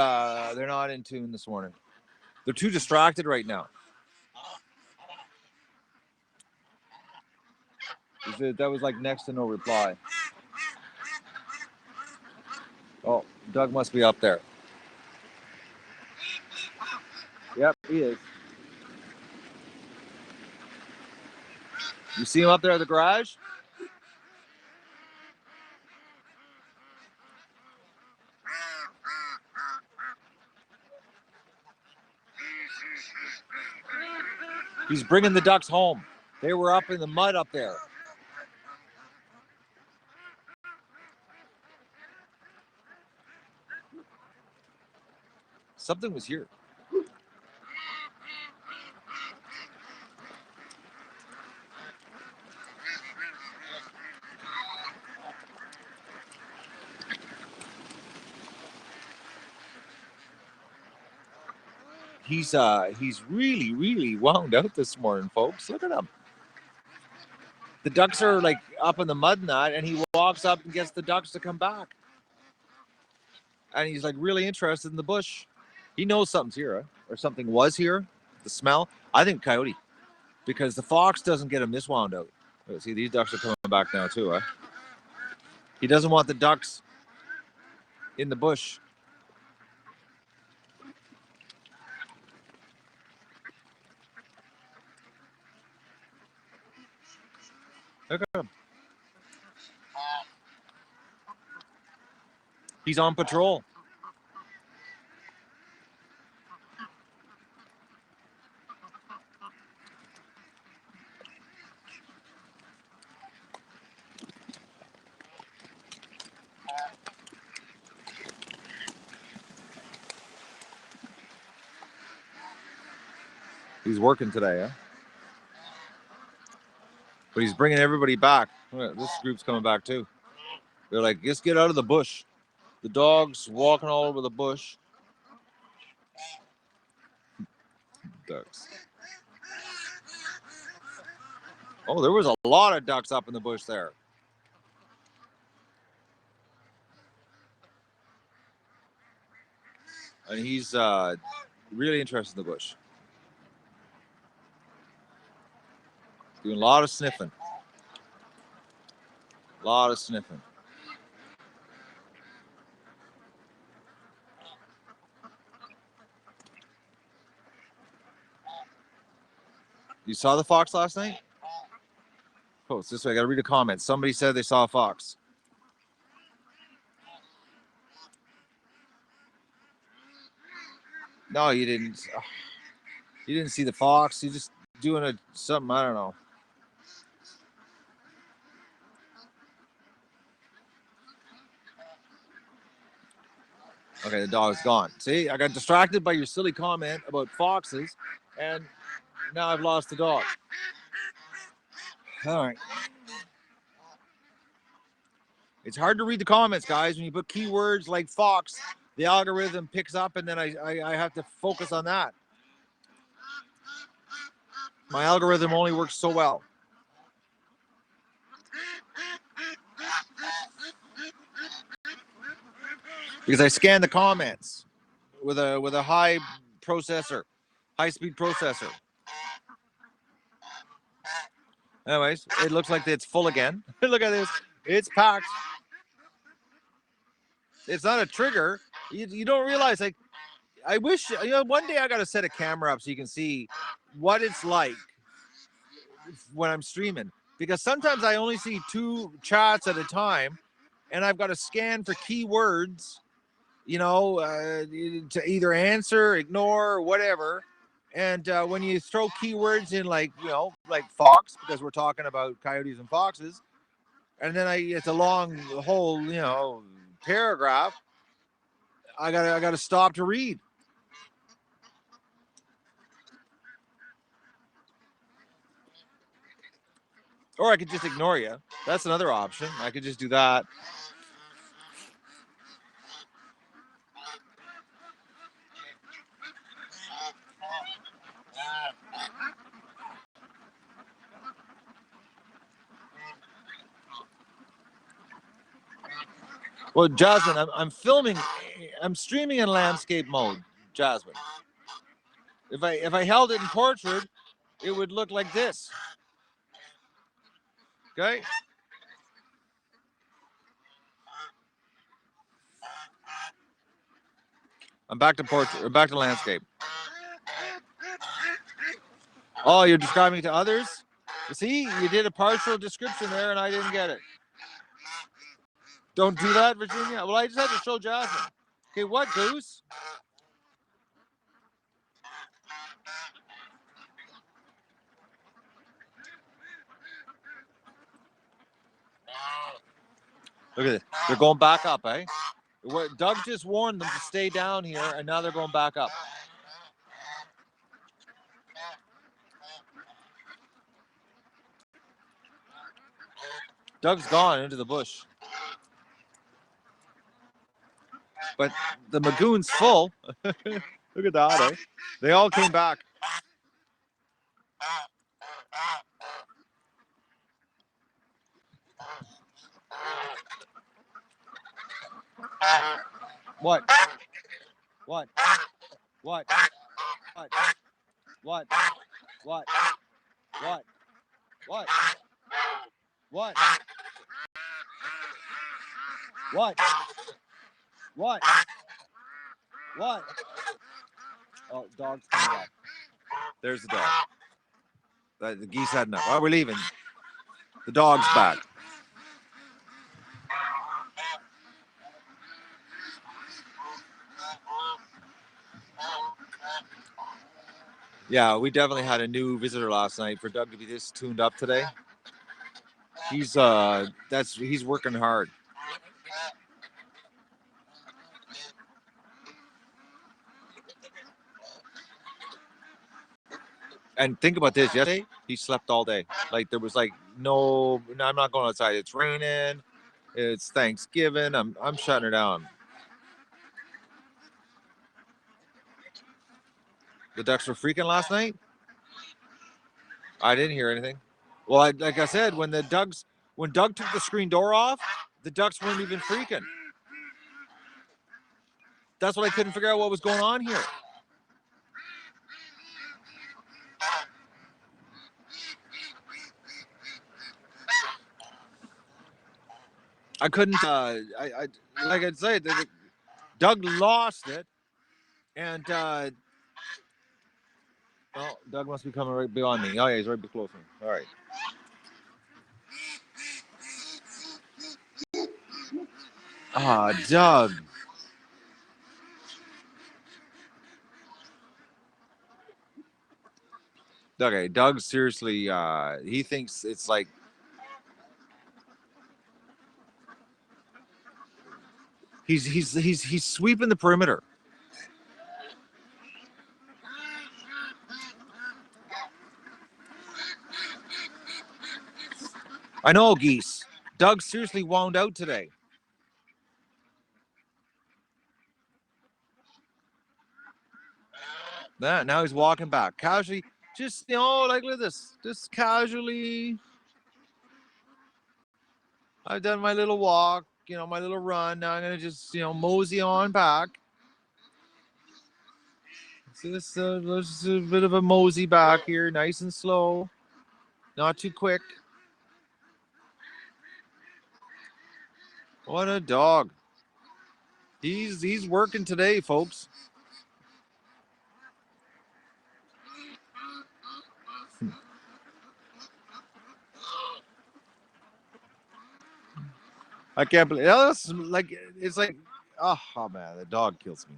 in tune this morning. They're too distracted right now. That was like next to no reply. Oh, Doug must be up there. Yep, he is. You see him up there at the garage? He's bringing the ducks home. They were up in the mud up there. Something was here. He's really wound out this morning, folks. Look at him. The ducks are like up in the mud and that, and he walks up and gets the ducks to come back. And he's like really interested in the bush. He knows something's here, or something was here. The smell. I think coyote, because the fox doesn't get him this wound out. See, these ducks are coming back now too, huh? He doesn't want the ducks in the bush. Look at him. He's on patrol. He's working today, huh? But he's bringing everybody back. This group's coming back too. They're like, just get out of the bush. The dog's walking all over the bush. Ducks. Oh, there was a lot of ducks up in the bush there. And he's really interested in the bush. Doing a lot of sniffing. A lot of sniffing. You saw the fox last night? Oh, it's this way. I got to read a comment. Somebody said they saw a fox. No, you didn't. You didn't see the fox. You just doing something. I don't know. Okay, the dog's gone. See, I got distracted by your silly comment about foxes, and now I've lost the dog. All right. It's hard to read the comments, guys. When you put keywords like fox, the algorithm picks up, and then I have to focus on that. My algorithm only works so well. Because I scan the comments with a high speed processor. Anyways, it looks like it's full again. Look at this. It's packed. It's not a trigger. You don't realize, like, I wish, one day I got to set a camera up so you can see what it's like when I'm streaming. Because sometimes I only see 2 chats at a time, and I've got to scan for keywords, to either answer, ignore, or whatever. And when you throw keywords in, like fox, because we're talking about coyotes and foxes, and then it's a long whole, paragraph. I gotta stop to read. Or I could just ignore you. That's another option. I could just do that. Well, Jasmine, I'm filming. I'm streaming in landscape mode, Jasmine. If I held it in portrait, it would look like this. Okay. I'm back to portrait. Or back to landscape. Oh, you're describing it to others? See, you did a partial description there, and I didn't get it. Don't do that, Virginia. Well, I just had to show Jasmine. Okay, what, Goose? Look at this. They're going back up, eh? Doug just warned them to stay down here, and now they're going back up. Doug's gone into the bush. But the Magoon's full. Look at that, eh? They all came back. What? What? What? What? What? What? What? What? What? What? What? What? Oh, dog's coming back. There's the dog. The geese had enough. Oh, we're leaving. The dog's back. Yeah, we definitely had a new visitor last night. For Doug to be this tuned up today, he's working hard. And think about this. Yesterday, he slept all day. Like, there was no, I'm not going outside. It's raining. It's Thanksgiving. I'm shutting her down. The ducks were freaking last night. I didn't hear anything. Well, like I said, when Doug took the screen door off, the ducks weren't even freaking. That's what I couldn't figure out what was going on here. I couldn't. Like I'd say, Doug lost it, and Doug must be coming right beyond me. Oh yeah, he's right close to me. All right. Ah, Doug. Okay, Doug seriously, he thinks it's like he's sweeping the perimeter. I know, Geese. Doug seriously wound out today. Now he's walking back casually, just like look at this, just casually. I've done my little walk, my little run. Now I'm gonna just mosey on back. See this, there's a bit of a mosey back here, nice and slow, not too quick. What a dog! He's working today, folks. I can't believe it's like, oh man, the dog kills me.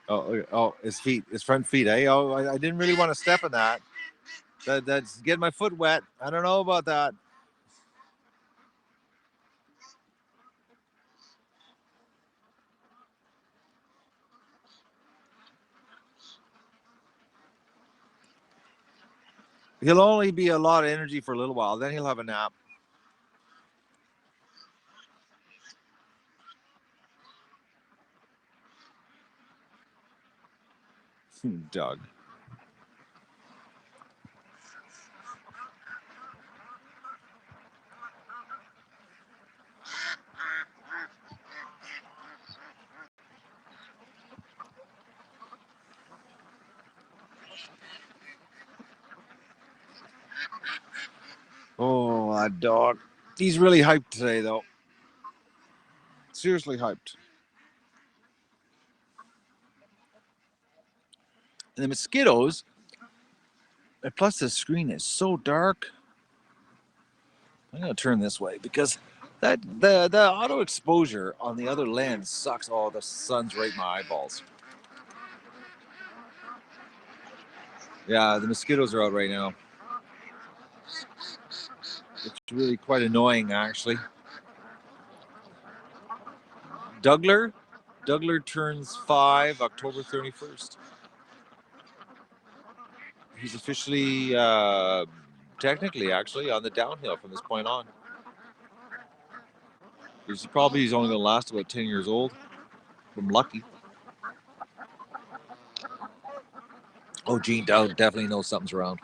Oh, his front feet. Oh, I didn't really want to step in that. That's getting my foot wet. I don't know about that. He'll only be a lot of energy for a little while. Then he'll have a nap. Doug. Oh, that dog. He's really hyped today, though. Seriously hyped. And the mosquitoes, and plus the screen is so dark. I'm gonna turn this way because the auto exposure on the other lens sucks. Oh, the sun's right in my eyeballs. Yeah, the mosquitoes are out right now. It's really quite annoying, actually. Dougler turns 5 October 31st. He's officially, technically, actually, on the downhill from this point on. He's only going to last about 10 years old. I'm lucky. Oh, Gene Dowd definitely knows something's around.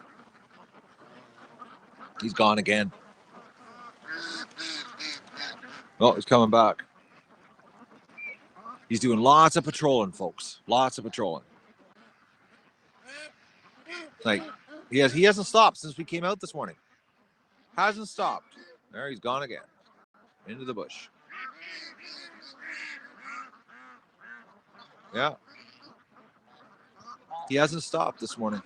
He's gone again. Oh, he's coming back. He's doing lots of patrolling, folks. Lots of patrolling. Like, he hasn't stopped since we came out this morning. Hasn't stopped. There he's gone again. Into the bush. Yeah. He hasn't stopped this morning.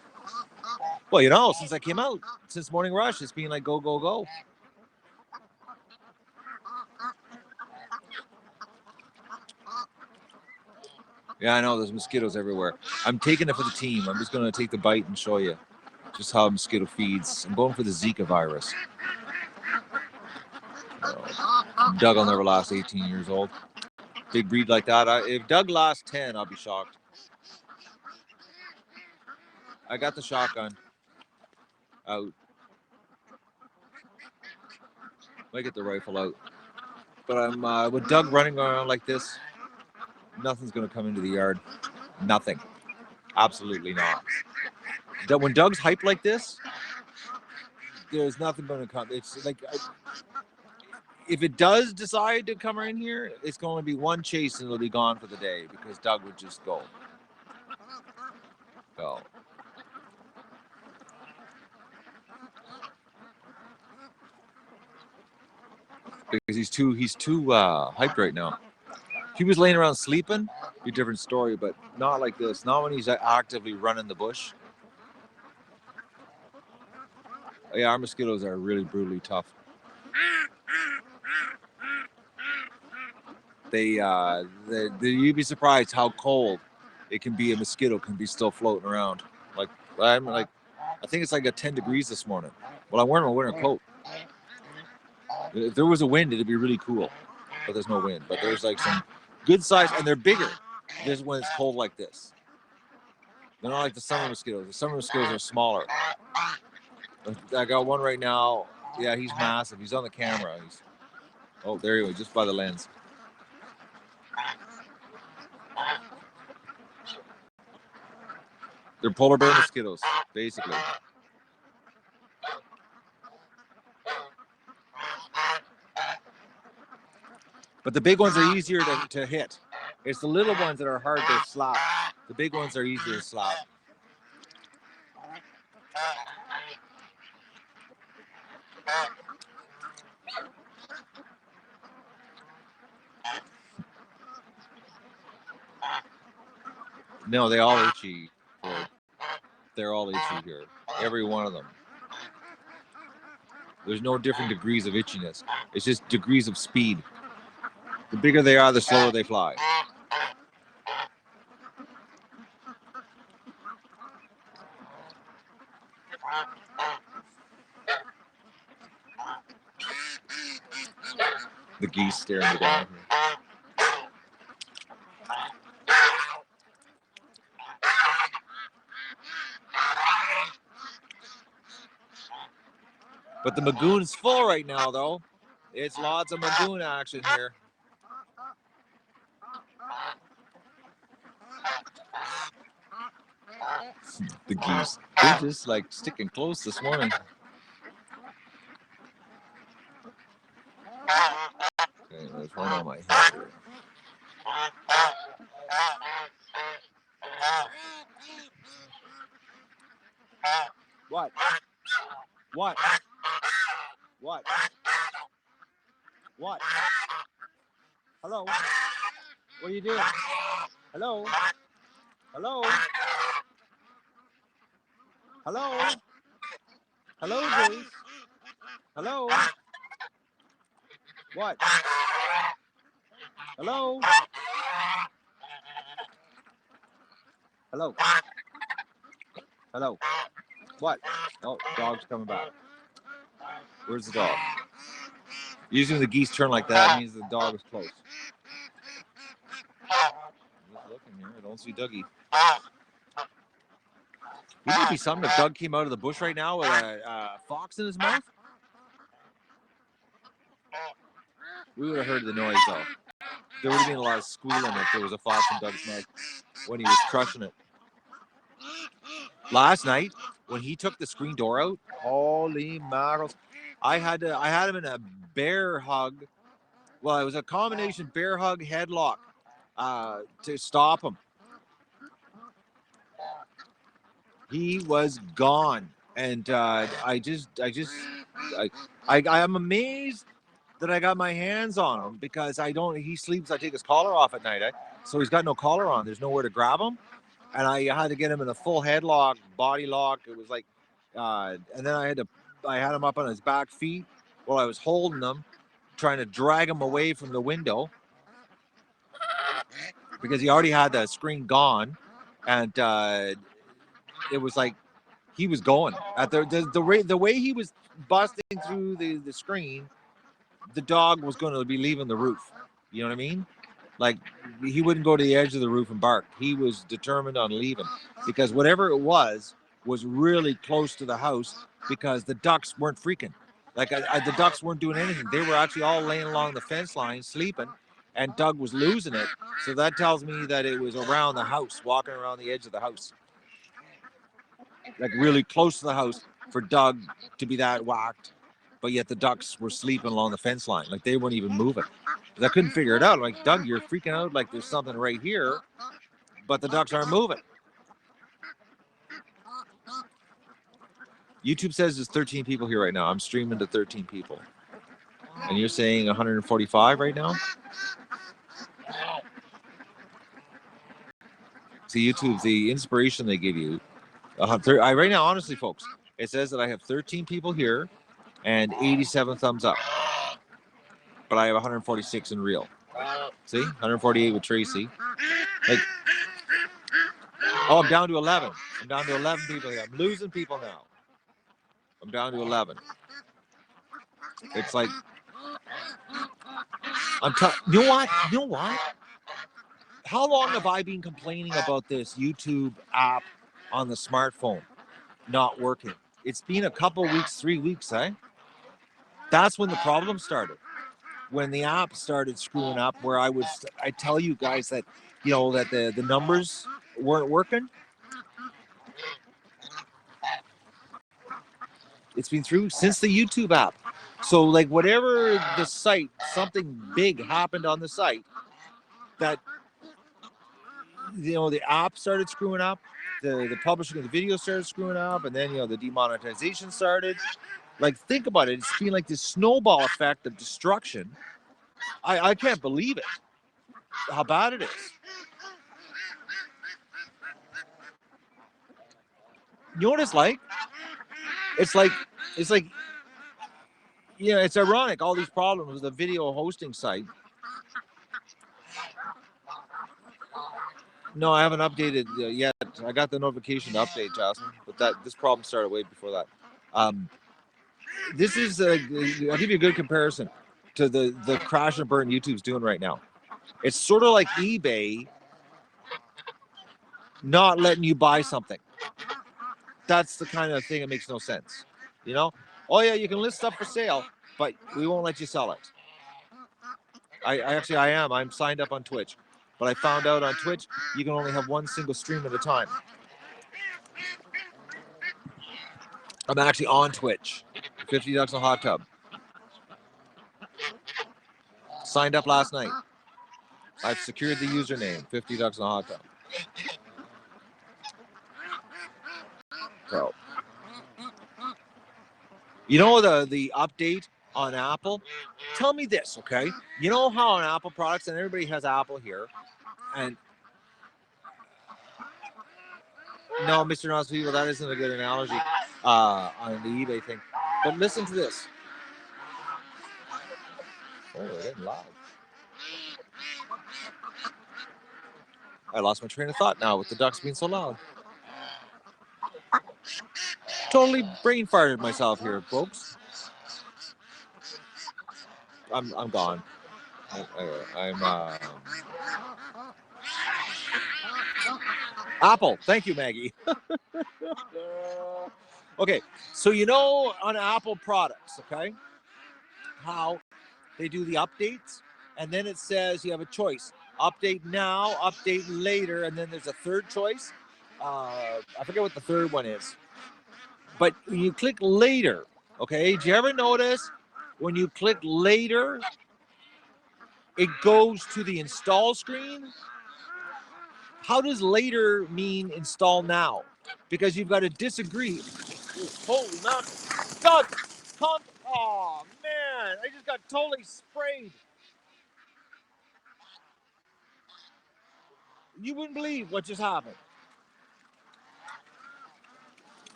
Well, since I came out, since morning rush, it's been like go, go, go. Yeah, I know. There's mosquitoes everywhere. I'm taking it for the team. I'm just going to take the bite and show you just how a mosquito feeds. I'm going for the Zika virus. Doug will never last 18 years old. Big breed like that. If Doug lasts 10, I'll be shocked. I got the shotgun out. Might get the rifle out. But I'm with Doug running around like this, nothing's going to come into the yard. Nothing. Absolutely not. When Doug's hyped like this, there's nothing going to come. It's like, if it does decide to come in here, it's going to be one chase and it'll be gone for the day because Doug would just go. Go. Because he's too hyped right now. If he was laying around sleeping, be a different story, but not like this. Not when he's actively running the bush. Yeah, our mosquitoes are really brutally tough. you'd be surprised how cold it can be. A mosquito can be still floating around. Like I'm like, I think it's like at 10 degrees this morning. Well, I'm wearing my winter coat. If there was a wind, it'd be really cool, but there's no wind. But there's like some good size, and they're bigger. This when it's cold like this. They're not like the summer mosquitoes. The summer mosquitoes are smaller. I got one right now. Yeah, he's massive. He's on the camera. Oh, there he is, just by the lens. They're polar bear mosquitoes, basically. But the big ones are easier to hit. It's the little ones that are hard to slap. The big ones are easier to slap. No, they all itchy. They're all itchy here. Every one of them. There's no different degrees of itchiness. It's just degrees of speed. The bigger they are, the slower they fly. The geese staring me down here. But the Magoon's full right now, though. It's lots of Magoon action here. The geese. They're just like sticking close this morning. Okay, there's one on my head here. What? What? What? What? Hello? What are you doing? Hello? Hello? Hello? Hello, Grace? Hello? What? Hello? Hello? Hello? What? Oh, dog's coming back. Where's the dog? Usually when the geese turn like that, it means the dog is close. I'm just looking here. I don't see Dougie. Wouldn't it be something if Doug came out of the bush right now with a fox in his mouth? We would have heard the noise, though. There would have been a lot of squealing if there was a fox in Doug's mouth when he was crushing it. Last night, when he took the screen door out, holy mackerels. I had him in a bear hug. Well, it was a combination bear hug headlock to stop him. He was gone, and I'm amazed that I got my hands on him because he sleeps. I take his collar off at night, so he's got no collar on. There's nowhere to grab him, and I had to get him in a full headlock, body lock. It was like, and then I had him up on his back feet while I was holding him, trying to drag him away from the window because he already had the screen gone, and it was like he was going at the way he was busting through the screen. The dog was going to be leaving the roof. You know what I mean? Like he wouldn't go to the edge of the roof and bark. He was determined on leaving because whatever it was really close to the house because the ducks weren't freaking. Like the ducks weren't doing anything. They were actually all laying along the fence line sleeping, and Doug was losing it. So that tells me that it was around the house, walking around the edge of the house. Like really close to the house for Doug to be that whacked, but yet the ducks were sleeping along the fence line. Like they weren't even moving. I couldn't figure it out. Like, Doug, you're freaking out like there's something right here, but the ducks aren't moving. YouTube says there's 13 people here right now. I'm streaming to 13 people. And you're saying 145 right now? See, YouTube, the inspiration they give you. Right now, honestly, folks, it says that I have 13 people here and 87 thumbs up. But I have 146 in real. See, 148 with Tracy. Like, oh, I'm down to 11. I'm down to 11 people here. I'm losing people now. I'm down to 11. It's like, you know what? You know what? How long have I been complaining about this YouTube app on the smartphone not working? It's been a couple weeks, 3 weeks, eh? That's when the problem started. When the app started screwing up, where I tell you guys that, that the numbers weren't working. It's been through since the YouTube app. So like whatever the site, something big happened on the site that, the app started screwing up, the publishing of the video started screwing up, and then, the demonetization started. Like, think about it. It's been like this snowball effect of destruction. I can't believe it, how bad it is. You know what it's like? It's like, it's ironic, all these problems with the video hosting site. No, I haven't updated yet. I got the notification to update, Jasmine, but this problem started way before that. This is, I'll give you a good comparison to the crash and burn YouTube's doing right now. It's sort of like eBay not letting you buy something. That's the kind of thing that makes no sense. Oh yeah, you can list stuff for sale, but we won't let you sell it. I'm signed up on Twitch, but I found out on Twitch you can only have one single stream at a time. I'm actually on Twitch. $50 a hot tub. Signed up last night. I've secured the username. $50 a hot tub. So, the update on Apple? Tell me this, okay? You know how on Apple products, and everybody has Apple here, and no, Mr. Nosfield, that isn't a good analogy on the eBay thing. But listen to this. Oh, it ain't loud. I lost my train of thought now with the ducks being so loud. Totally brain farted myself here, folks. I'm gone. I'm Apple. Thank you, Maggie. Okay, so on Apple products, okay, how they do the updates, and then it says you have a choice: update now, update later, and then there's a third choice. I forget what the third one is, but when you click later, okay, do you ever notice when you click later, it goes to the install screen? How does later mean install now? Because you've got to disagree. Ooh, holy mountain. God, oh man, I just got totally sprayed. You wouldn't believe what just happened.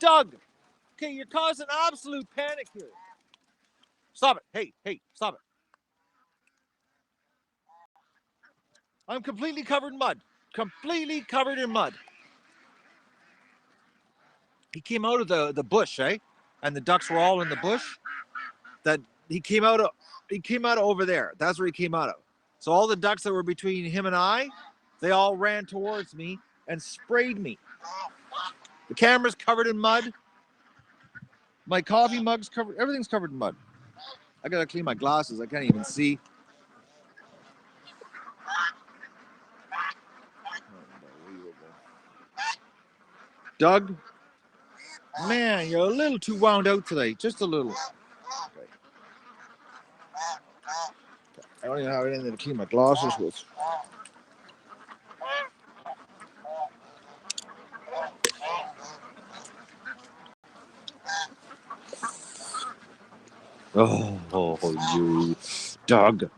Doug, okay, you're causing absolute panic here. Stop it. Hey, stop it. I'm completely covered in mud. Completely covered in mud. He came out of the bush, eh? And the ducks were all in the bush. That he came out of over there. That's where he came out of. So all the ducks that were between him and I, they all ran towards me and sprayed me. The camera's covered in mud. My coffee mug's covered. Everything's covered in mud. I gotta clean my glasses. I can't even see. Doug, man, you're a little too wound out today. Just a little. Okay. I don't even have anything to clean my glasses with. Oh, you, Doug.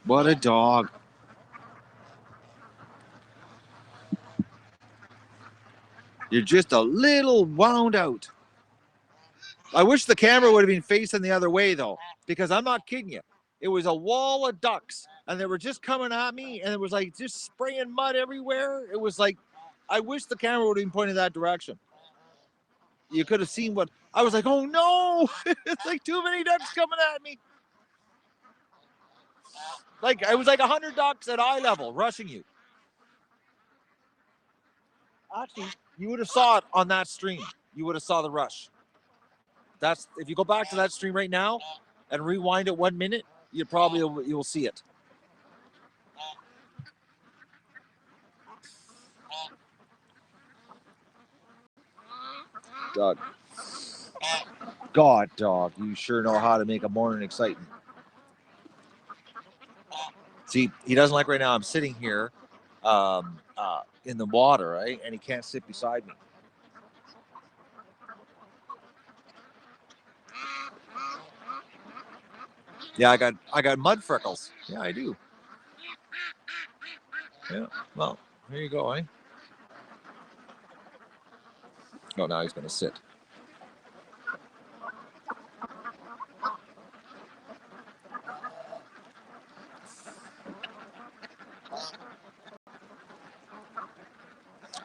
What a dog. You're just a little wound out. I wish the camera would have been facing the other way, though, because I'm not kidding you. It was a wall of ducks, and they were just coming at me, and it was like just spraying mud everywhere. It was like, I wish the camera would have been pointing that direction. You could have seen what I was like. Oh no! It's like too many ducks coming at me. Like it was like 100 ducks at eye level rushing you. Actually, you would have saw it on that stream. You would have saw the rush. That's if you go back to that stream right now and rewind it 1 minute, you'll see it. Dog. God, dog, you sure know how to make a morning exciting. See, he doesn't like right now. I'm sitting here in the water, right? And he can't sit beside me. Yeah, I got mud freckles. Yeah, I do. Yeah, well, here you go, eh? Oh, now he's going to sit.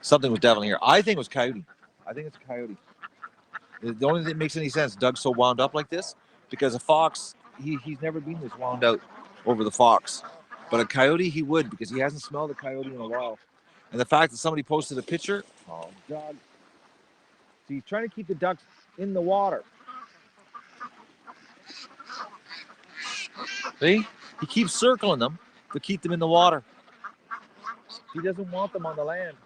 Something was definitely here. I think it was coyote. I think it's a coyote. The only thing that makes any sense, Doug's so wound up like this, because a fox, he's never been this wound out over the fox. But a coyote, he would, because he hasn't smelled a coyote in a while. And the fact that somebody posted a picture, oh, God. So he's trying to keep the ducks in the water. See? He keeps circling them to keep them in the water. He doesn't want them on the land.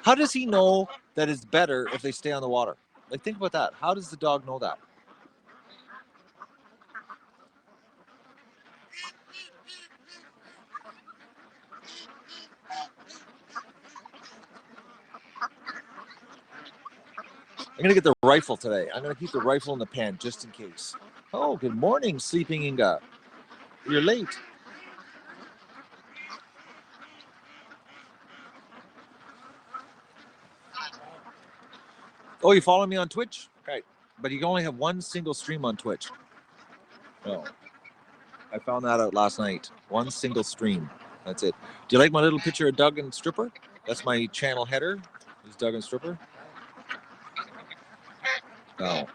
How does he know that it's better if they stay on the water? Like, think about that. How does the dog know that? I'm going to get the rifle today. I'm going to keep the rifle in the pan just in case. Oh, good morning, Sleeping Inga. You're late. Oh, you follow me on Twitch? Okay. But you can only have one single stream on Twitch. Oh. I found that out last night. One single stream. That's it. Do you like my little picture of Doug and Stripper? That's my channel header. Is Doug and Stripper? Oh.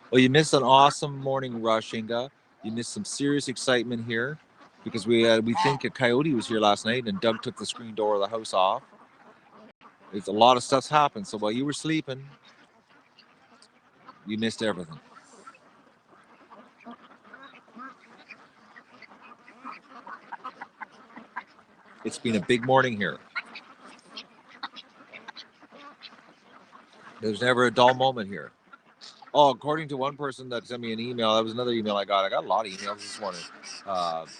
Well, you missed an awesome morning rush, Inga. You missed some serious excitement here because we think a coyote was here last night and Doug took the screen door of the house off. There's a lot of stuff's happened. So while you were sleeping, you missed everything. It's been a big morning here. There's never a dull moment here. Oh, according to one person that sent me an email, that was another email I got. I got a lot of emails this morning.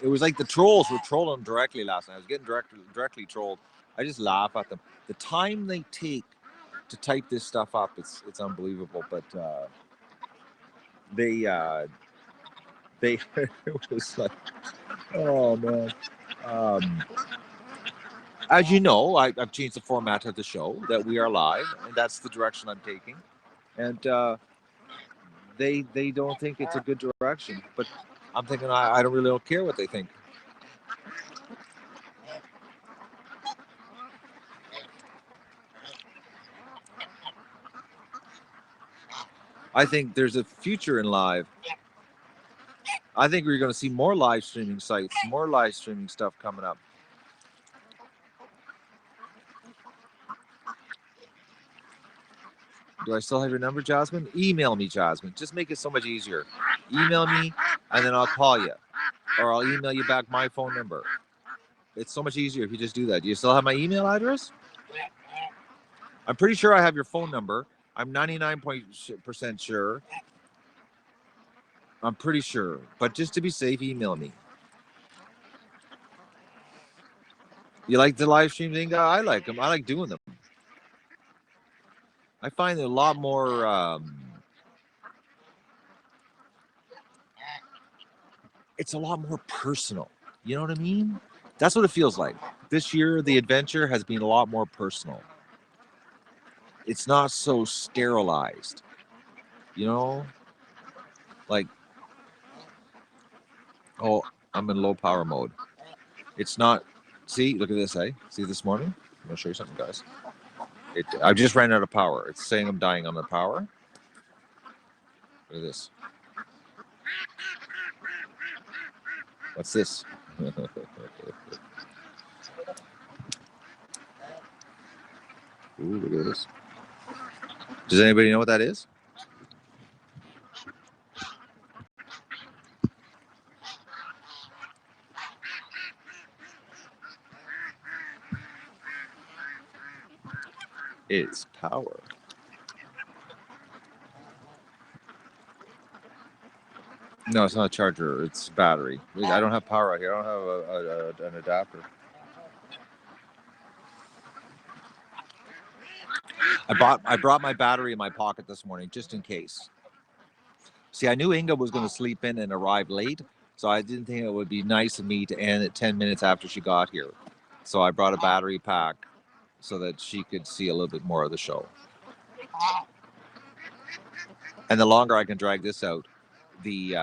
It was like the trolls were trolling directly last night. I was getting directly trolled. I just laugh at them. The time they take to type this stuff up, it's unbelievable. But they it was like, oh man. As you know, I've changed the format of the show that we are live, and that's the direction I'm taking. And they don't think it's a good direction, but I'm thinking I don't care what they think. I think there's a future in live. I think we're going to see more live streaming sites, more live streaming stuff coming up. Do I still have your number, Jasmine? Email me, Jasmine. Just make it so much easier. Email me, and then I'll call you. Or I'll email you back my phone number. It's so much easier if you just do that. Do you still have my email address? I'm pretty sure I have your phone number. I'm 99% sure. I'm pretty sure. But just to be safe, email me. You like the live stream thing? I like them. I like doing them. I find it a lot more... it's a lot more personal. You know what I mean? That's what it feels like. This year, the adventure has been a lot more personal. It's not so sterilized, you know? Like, oh, I'm in low power mode. It's not, see, look at this, eh? See this morning? I'm gonna show you something, guys. I just ran out of power. It's saying I'm dying on the power. Look at this. What's this? Ooh, look at this. Does anybody know what that is? It's power. No, it's not a charger. It's battery. I don't have power out here. I don't have an adapter. I brought my battery in my pocket this morning just in case. See, I knew Inga was going to sleep in and arrive late, so I didn't think it would be nice of me to end at 10 minutes after she got here. So I brought a battery pack so that she could see a little bit more of the show. And the longer I can drag this out, the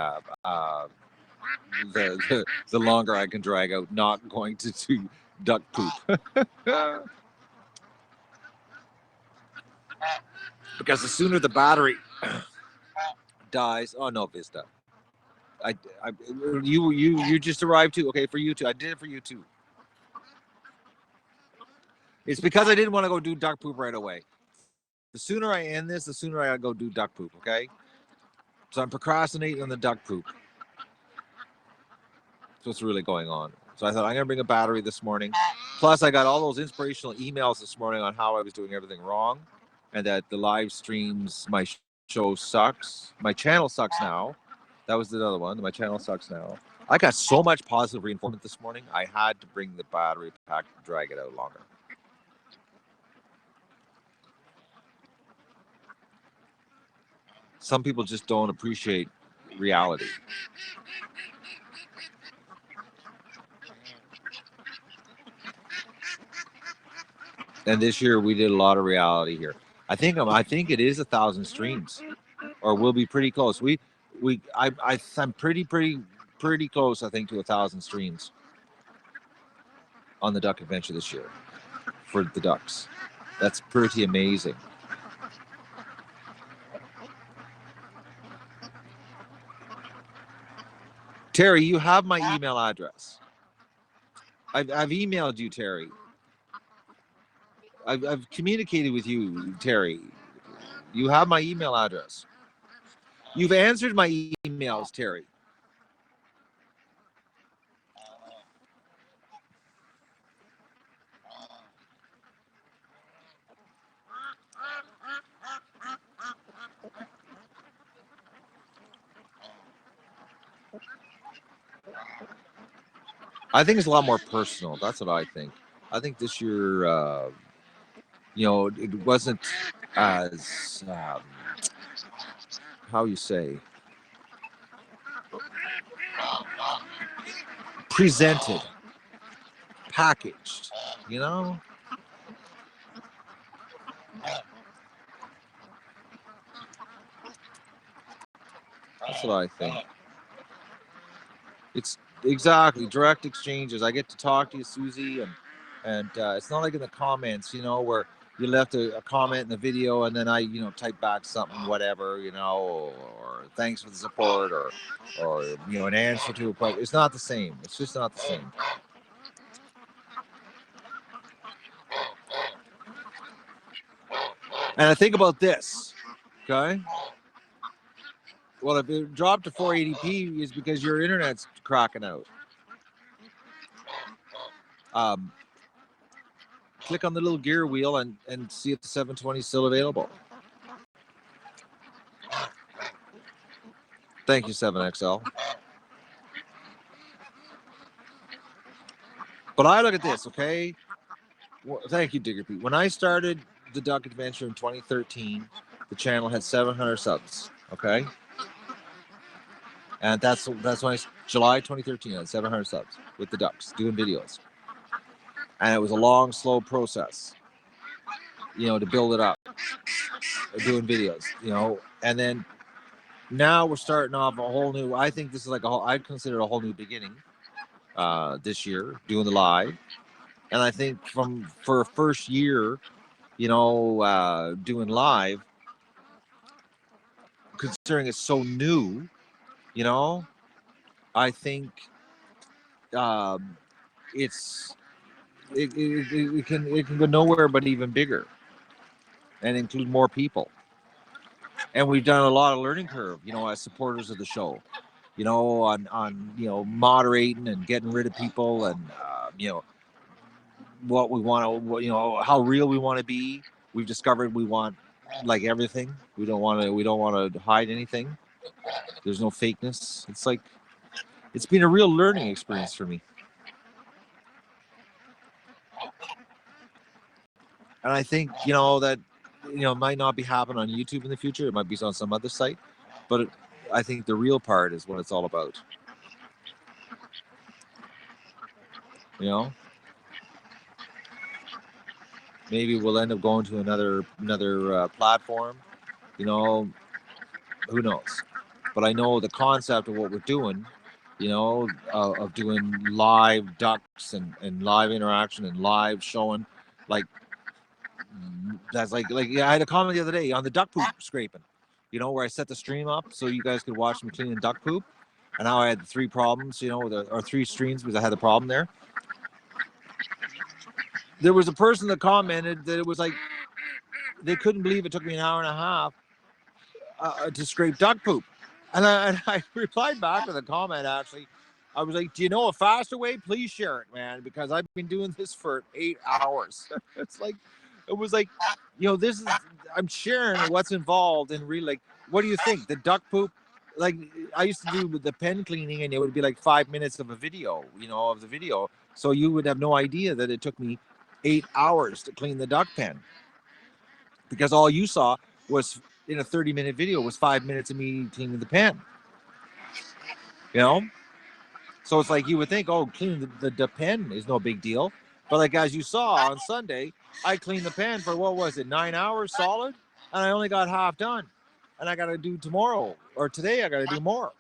longer I can drag out not going to do duck poop. Because the sooner the battery dies, oh no, Vista. You just arrived too. Okay, for you too. I did it for you too. It's because I didn't want to go do duck poop right away. The sooner I end this, the sooner I go do duck poop. Okay. So I'm procrastinating on the duck poop. That's what's really going on. So I thought I'm gonna bring a battery this morning. Plus, I got all those inspirational emails this morning on how I was doing everything wrong, and that the live streams, my show sucks. My channel sucks now. That was the other one. My channel sucks now. I got so much positive reinforcement this morning. I had to bring the battery pack to drag it out longer. Some people just don't appreciate reality. And this year we did a lot of reality here. I think it is 1,000 streams, or we'll be pretty close. I'm pretty close. I think to 1,000 streams on the duck adventure this year for the ducks. That's pretty amazing. Terry, you have my email address. I've emailed you, Terry. I've communicated with you, Terry. You have my email address. You've answered my emails, Terry. I think it's a lot more personal. That's what I think. I think this year, it wasn't as how you say presented, packaged. You know, that's what I think. It's exactly direct exchanges. I get to talk to you, Susie, and it's not like in the comments, where you left a comment in the video and then I, type back something, whatever, or thanks for the support, or an answer to a question. It's not the same. It's just not the same. And I think about this, okay? Well, if it dropped to 480p, it's because your internet's cracking out. Click on the little gear wheel and see if the 720 is still available. Thank you, 7XL. But I look at this, okay? Well, thank you, Digger Pete. When I started the Duck Adventure in 2013, the channel had 700 subs, okay? And that's when I July 2013, I had 700 subs with the ducks doing videos. And it was a long, slow process, to build it up, doing videos, and then now we're starting off a whole new, I think this is like I'd consider it a whole new beginning this year, doing the live. And I think for a first year, doing live, considering it's so new, I think it can go nowhere but even bigger and include more people. And we've done a lot of learning curve, as supporters of the show, on moderating and getting rid of people, and what we want to, how real we want to be. We've discovered we want like everything. We don't want to hide anything. There's no fakeness. It's like, it's been a real learning experience for me. And I think, that, might not be happening on YouTube in the future. It might be on some other site. But I think the real part is what it's all about. Maybe we'll end up going to another platform. Who knows? But I know the concept of what we're doing, of doing live ducks and live interaction and live showing, like, that's like I had a comment the other day on the duck poop scraping, where I set the stream up so you guys could watch me cleaning duck poop, and how I had the 3 problems, or 3 streams because I had the problem there. There was a person that commented that it was like they couldn't believe it took me an hour and a half to scrape duck poop. And I replied back to the comment, actually. I was like, do you know a faster way? Please share it, man, because I've been doing this for 8 hours. It was like, this is, I'm sharing what's involved in really, like, what do you think? The duck poop, like, I used to do the pen cleaning, and it would be like 5 minutes of a video, of the video. So you would have no idea that it took me 8 hours to clean the duck pen, because all you saw was, in a 30-minute video, was 5 minutes of me cleaning the pen. So it's like you would think, oh, cleaning the pen is no big deal. But like, as you saw on Sunday, I cleaned the pen for, what was it, 9 hours solid? And I only got half done. And I got to do tomorrow, or today I got to do more.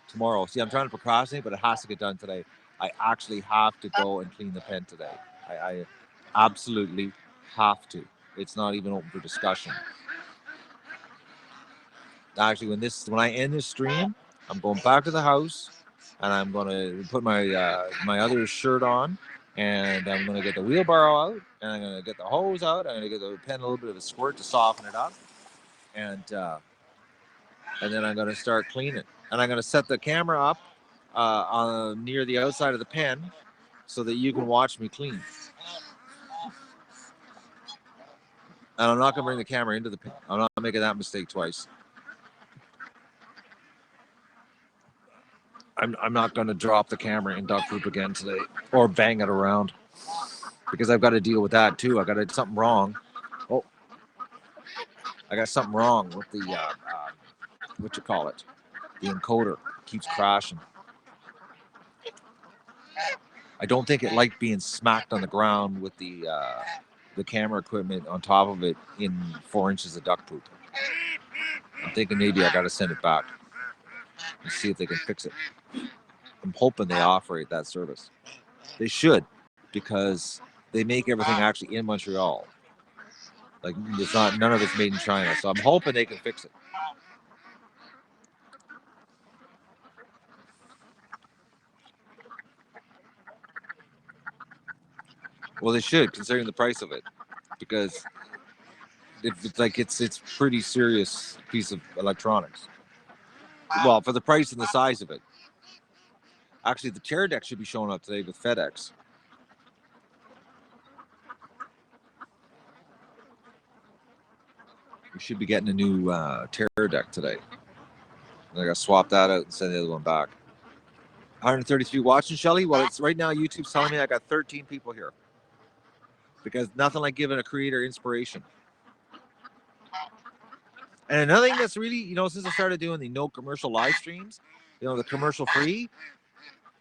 Tomorrow. See, I'm trying to procrastinate, but it has to get done today. I actually have to go and clean the pen today. I absolutely have to. It's not even open for discussion. Actually, when I end this stream, I'm going back to the house, and I'm going to put my my other shirt on, and I'm going to get the wheelbarrow out, and I'm going to get the hose out. I'm going to get the pen a little bit of a squirt to soften it up, and then I'm going to start cleaning. And I'm going to set the camera up near the outside of the pen so that you can watch me clean. And I'm not going to bring the camera into the pen. I'm not making that mistake twice. I'm not going to drop the camera in duck poop again today, or bang it around, because I've got to deal with that too. I got something wrong. Oh, I got something wrong with the what you call it? The encoder keeps crashing. I don't think it liked being smacked on the ground with the camera equipment on top of it in 4 inches of duck poop. I'm thinking maybe I got to send it back and see if they can fix it. I'm hoping they offer that service. They should, because they make everything actually in Montreal. Like, it's not, none of it's made in China. So I'm hoping they can fix it. Well, they should, considering the price of it, because it's pretty serious piece of electronics. Well, for the price and the size of it. Actually, the chair deck should be showing up today with FedEx. We should be getting a new chair deck today. I got to swap that out and send the other one back. 133 watching, Shelly. Well, it's right now YouTube's telling me I got 13 people here, because nothing like giving a creator inspiration. And another thing that's really, since I started doing the no commercial live streams, the commercial free,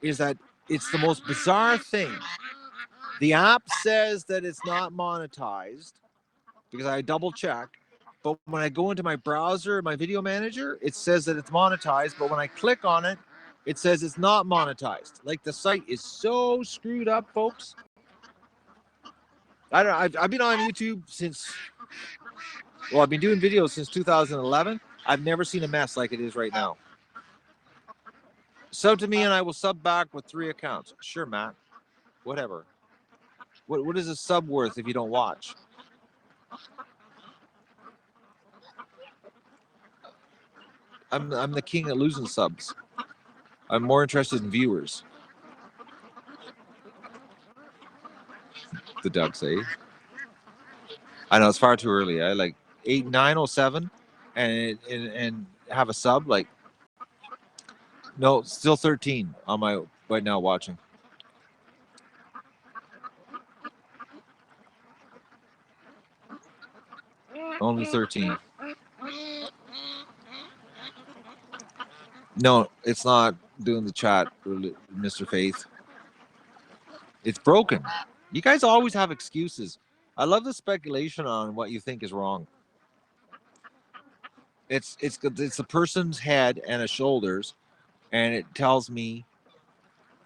is that it's the most bizarre thing. The app says that it's not monetized because I double check. But when I go into my browser, my video manager, it says that it's monetized. But when I click on it, it says it's not monetized. Like, the site is so screwed up, folks. I don't know. I've been on YouTube since, I've been doing videos since 2011. I've never seen a mess like it is right now. Sub to me and I will sub back with 3 accounts. Sure, Matt. Whatever. What is a sub worth if you don't watch? I'm the king of losing subs. I'm more interested in viewers. The ducks, eh? I know it's far too early. I like 9:07 and have a sub. Like, no, still 13 on my right now watching. Only 13. No, it's not doing the chat, Mr. Faith. It's broken. You guys always have excuses. I love the speculation on what you think is wrong. It's a person's head and a shoulders, and it tells me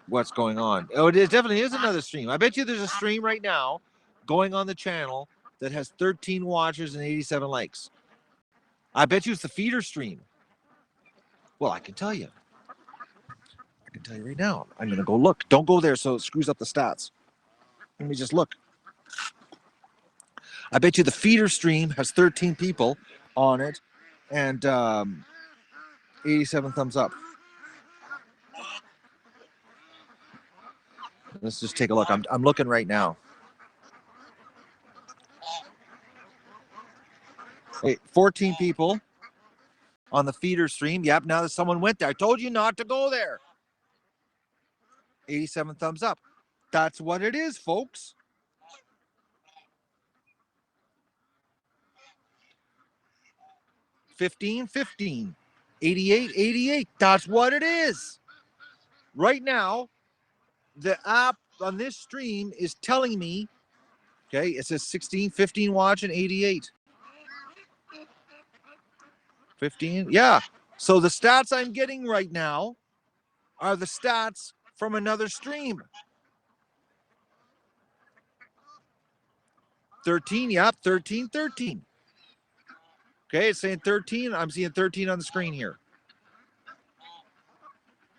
what's going on. Oh, it definitely is another stream. I bet you there's a stream right now going on the channel that has 13 watchers and 87 likes. I bet you it's the feeder stream. Well, I can tell you. I can tell you right now. I'm going to go look. Don't go there so it screws up the stats. Let me just look. I bet you the feeder stream has 13 people on it and 87 thumbs up. Let's just take a look. I'm looking right now. Hey, 14 people on the feeder stream. Yep, now that someone went there. I told you not to go there. 87 thumbs up. That's what it is, folks. $15, $15. $88, $88. That's what it is. Right now, the app on this stream is telling me, okay, it says 16, 15 watch and 88. 15, yeah. So the stats I'm getting right now are the stats from another stream. 13, yep, 13, 13. Okay, it's saying 13. I'm seeing 13 on the screen here.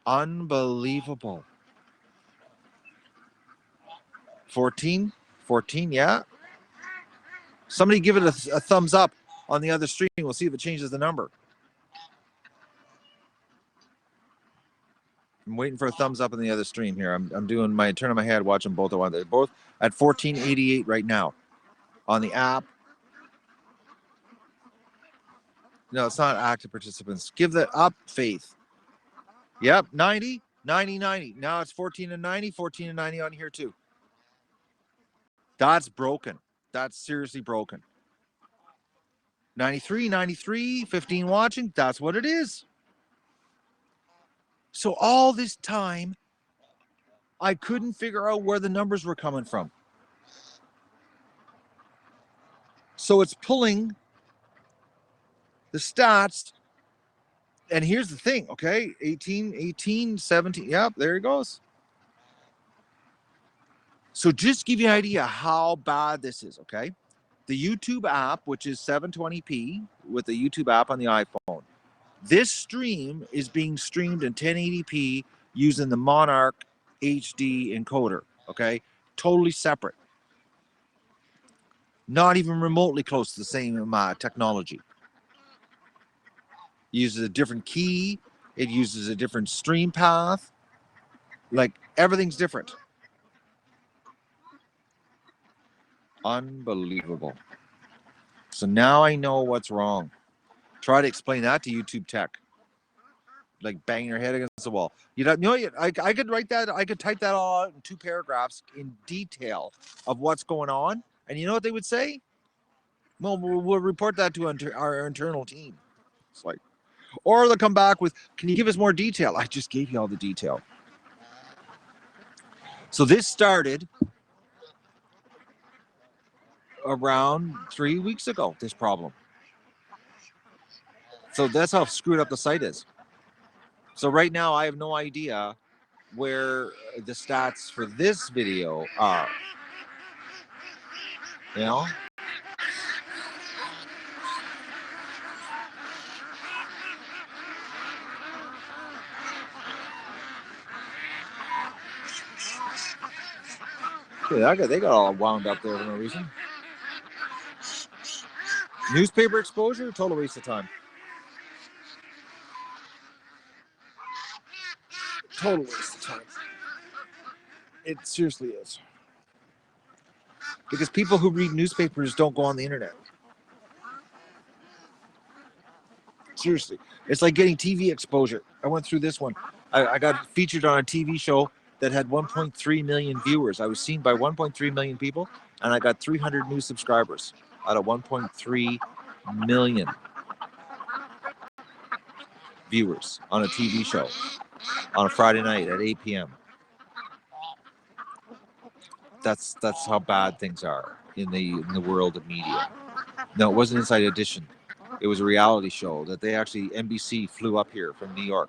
Unbelievable. 14, 14, yeah. Somebody give it a thumbs up on the other stream. We'll see if it changes the number. I'm waiting for a thumbs up on the other stream here. I'm doing my turning my head, watching both of them. They're both at 1488 right now on the app. No, it's not active participants. Give that up, Faith. Yep, 90, 90, 90. Now it's 14 and 90, 14 and 90 on here too. That's broken. That's seriously broken. 93, 93, 15 watching. That's what it is. So all this time, I couldn't figure out where the numbers were coming from. So it's pulling the stats. And here's the thing, okay? 18, 18, 17. Yep, there it goes. So just give you an idea how bad this is, okay? The YouTube app, which is 720p with the YouTube app on the iPhone. This stream is being streamed in 1080p using the Monarch HD encoder, okay? Totally separate. Not even remotely close to the same technology. It uses a different key. It uses a different stream path. Like, everything's different. Unbelievable. So now I know what's wrong. Try to explain that to YouTube tech. Like, bang your head against the wall. You know, I could write that. I could type that all out in 2 paragraphs in detail of what's going on. And you know what they would say? Well, we'll report that to our internal team. It's like, or they'll come back with, can you give us more detail? I just gave you all the detail. So this started around 3 weeks ago, this problem. So that's how screwed up the site is. So right now I have no idea where the stats for this video are. You know? Okay, they got all wound up there for no reason. Newspaper exposure, total waste of time. Total waste of time. It seriously is. Because people who read newspapers don't go on the internet. Seriously. It's like getting TV exposure. I went through this one. I got featured on a TV show that had 1.3 million viewers. I was seen by 1.3 million people, and I got 300 new subscribers out of 1.3 million viewers on a TV show on a Friday night at 8 p.m. That's how bad things are in the world of media. No, it wasn't Inside Edition. It was a reality show that they actually, NBC flew up here from New York.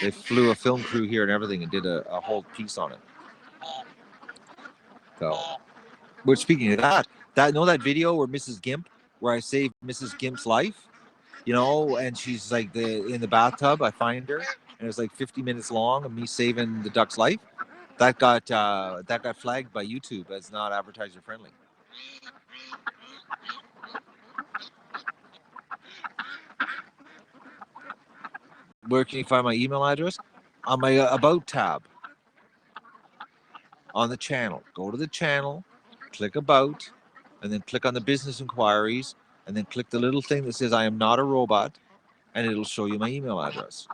They flew a film crew here and everything and did a whole piece on it. So, but speaking of that video where Mrs. Gimp, where I saved Mrs. Gimp's life, you know, and she's like in the bathtub, I find her, and it was like 50 minutes long of me saving the duck's life. That got flagged by YouTube as not advertiser friendly. Where can you find my email address? On my About tab. On the channel. Go to the channel, click About, and then click on the business inquiries, and then click the little thing that says I am not a robot, and it'll show you my email address.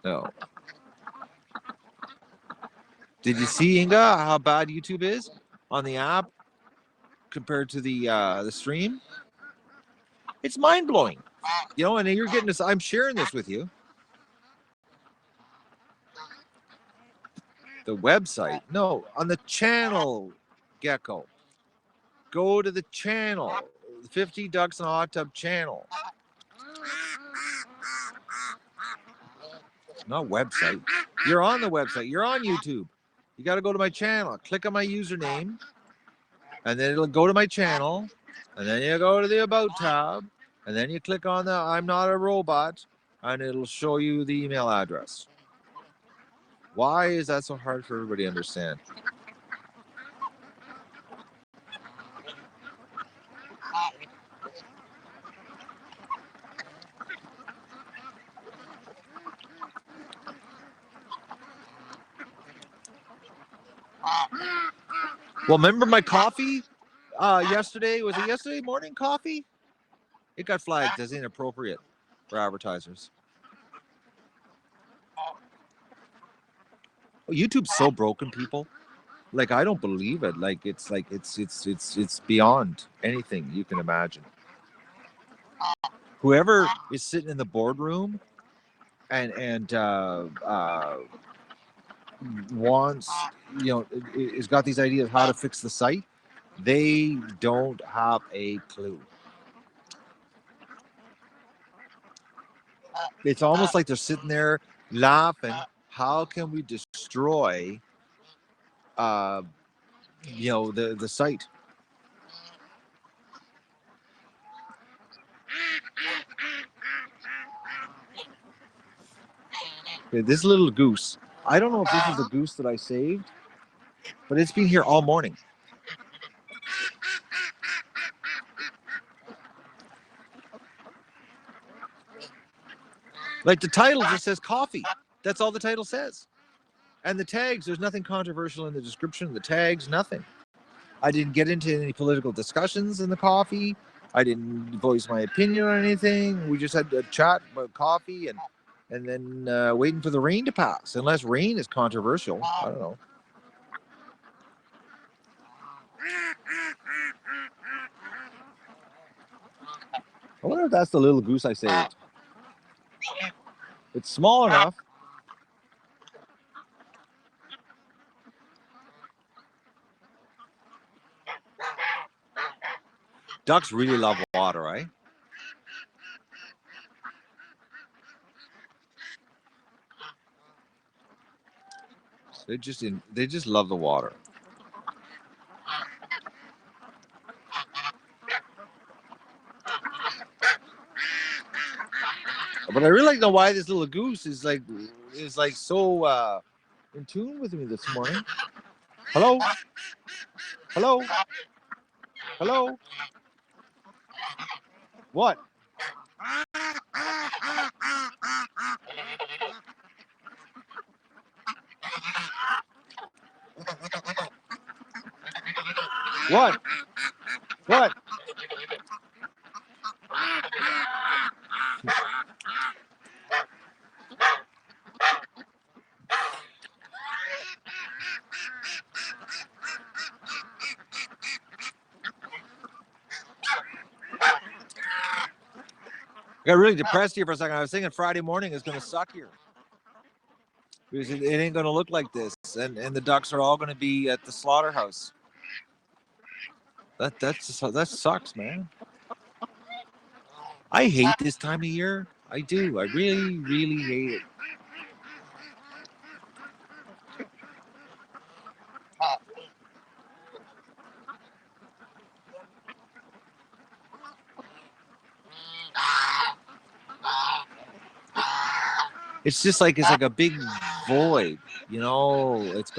No. Did you see, Inga, how bad YouTube is on the app compared to the stream? It's mind-blowing. You know, and you're getting this, I'm sharing this with you. The website. No, on the channel, Gecko. Go to the channel. 50 Ducks in a Hot Tub channel. Not website. You're on the website. You're on YouTube. You got to go to my channel. Click on my username. And then it'll go to my channel. And then you go to the About tab. And then you click on the I'm not a robot. And it'll show you the email address. Why is that so hard for everybody to understand? Well, remember my coffee yesterday? Was it yesterday morning coffee? It got flagged as inappropriate for advertisers. Oh, YouTube's so broken, people. Like, I don't believe it. Like it's beyond anything you can imagine. Whoever is sitting in the boardroom and wants, you know, has got these ideas how to fix the site, they don't have a clue. It's almost like they're sitting there laughing. How can we destroy, you know, the site? Okay, this little goose. I don't know if this is the goose that I saved, but it's been here all morning. Like the title just says coffee. That's all the title says. And the tags, there's nothing controversial in the description, the tags, nothing. I didn't get into any political discussions in the coffee. I didn't voice my opinion on anything. We just had a chat about coffee and then waiting for the rain to pass. Unless rain is controversial, I don't know. I wonder if that's the little goose I saved. It's small enough. Ducks really love water, right? They just love the water. But I really don't know why this little goose is like so in tune with me this morning. Hello? Hello? Hello? What? What? What? I got really depressed here for a second. I was thinking Friday morning is going to suck here. Because it ain't going to look like this. And the ducks are all going to be at the slaughterhouse. That sucks, man. I hate this time of year. I do. I really, really hate it. It's just like it's like a big void, you know. It's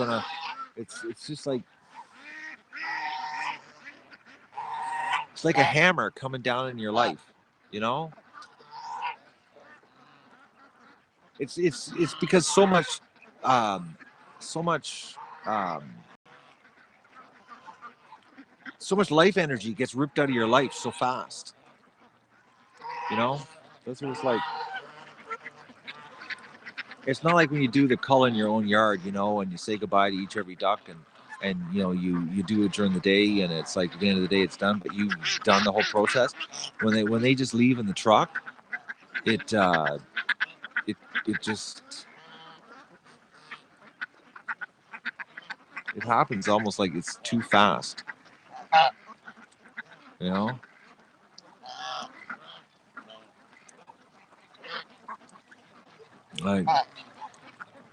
just like it's like a hammer coming down in your life, you know. It's because um, so much um, so much life energy gets ripped out of your life so fast, you know. That's what it's like. It's not like when you do the cull in your own yard, you know, and you say goodbye to each every duck, and you know you do it during the day, and it's like at the end of the day it's done, but you've done the whole process. When they just leave in the truck, it it it just it happens almost like it's too fast, you know. Like,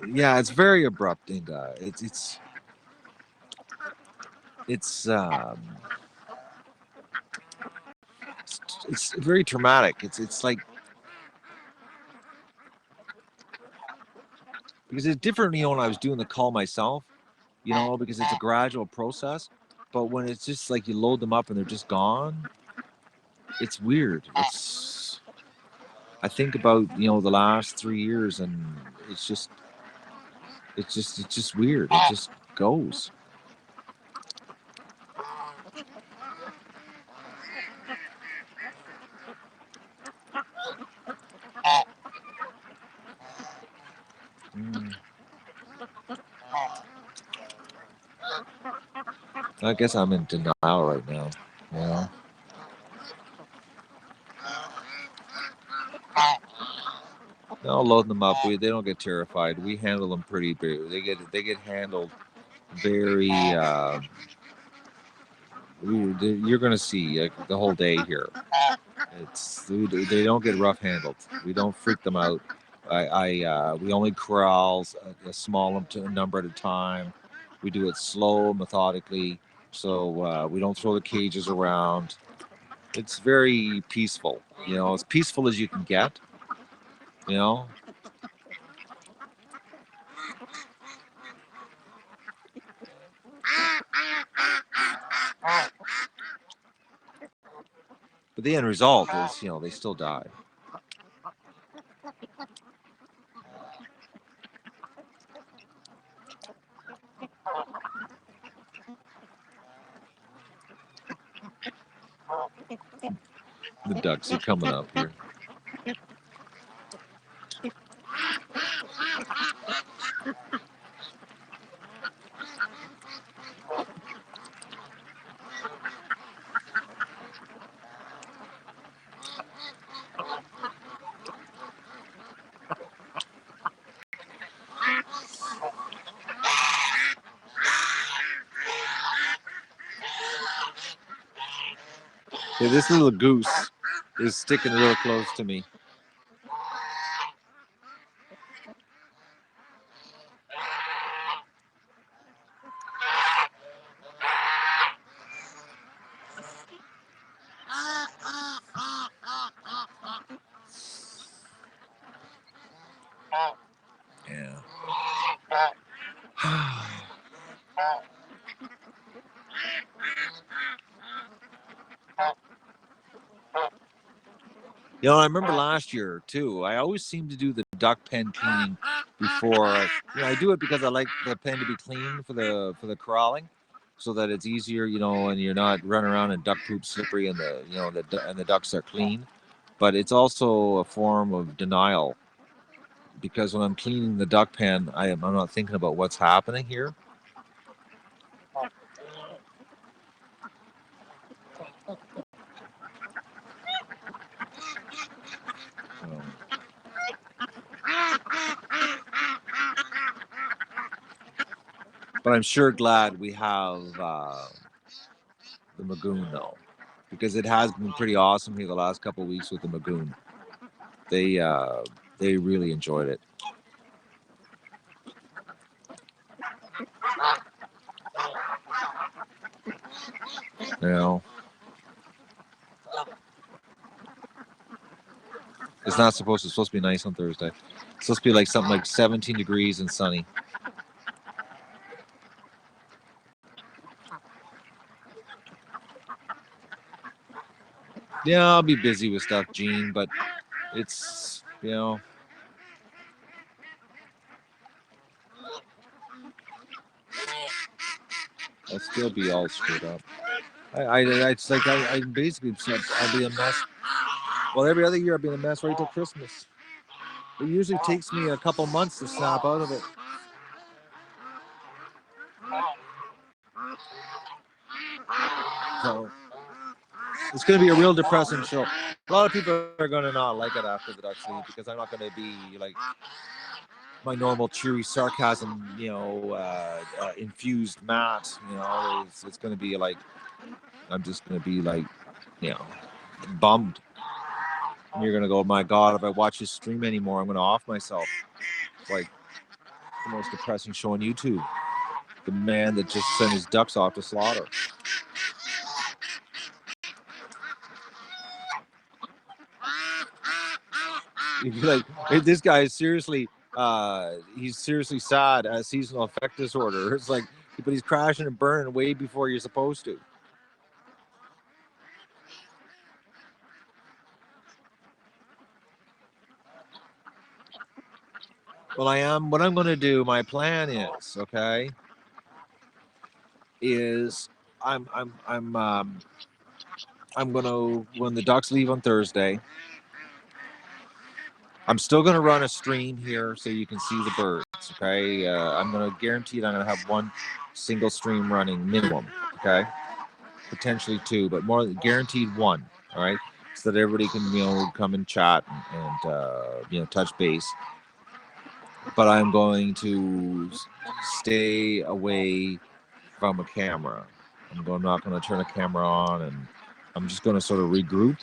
yeah, it's very abrupt, and it's um it's very traumatic. It's like because it's different, you know, when I was doing the call myself, you know, because it's a gradual process. But when it's just like you load them up and they're just gone, it's weird. I think about, you know, the last 3 years, and it's just weird. It just goes. Mm. I guess I'm in denial right now. You know, I'll load them up. They don't get terrified. We handle them pretty big. They get handled very. You're gonna see like, the whole day here. They don't get rough handled. We don't freak them out. We only corrals a small number at a time. We do it slow, methodically, so we don't throw the cages around. It's very peaceful. You know, as peaceful as you can get. You know, but the end result is, you know, they still die. The ducks are coming up here. Yeah, this little goose is sticking real close to me. Yeah. You know, I remember last year too. I always seem to do the duck pen cleaning before. I do it because I like the pen to be clean for the corralling, so that it's easier. And you're not running around in duck poop slippery, and the ducks are clean. But it's also a form of denial, because when I'm cleaning the duck pen, I'm not thinking about what's happening here. But I'm sure glad we have the Magoon though, because it has been pretty awesome here the last couple of weeks with the Magoon. They really enjoyed it. You know, it's supposed to be nice on Thursday. It's supposed to be like something like 17 degrees and sunny. Yeah, I'll be busy with stuff, Gene, but it's, I'll still be all screwed up. It's like I basically said I'll be a mess. Well, every other year I'll be in a mess right till Christmas. It usually takes me a couple months to snap out of it. So it's going to be a real depressing show. A lot of people are going to not like it after the Ducks leave, because I'm not going to be like my normal cheery sarcasm, infused Matt. It's going to be like, I'm just going to be like, bummed. And you're going to go, my God, if I watch this stream anymore, I'm going to off myself. It's like the most depressing show on YouTube. The man that just sent his ducks off to slaughter. You'd be like, hey, this guy is seriously, he's seriously sad as seasonal affect disorder. It's like, but he's crashing and burning way before you're supposed to. Well, what I'm going to do, my plan is, okay, is I'm going to, when the Ducks leave on Thursday, I'm still going to run a stream here so you can see the birds, okay? I'm going to guarantee that I'm going to have one single stream running minimum, okay? Potentially two, but more guaranteed one, all right? So that everybody can, come and chat and touch base. But I'm going to stay away from a camera. I'm not going to turn a camera on, and I'm just going to sort of regroup,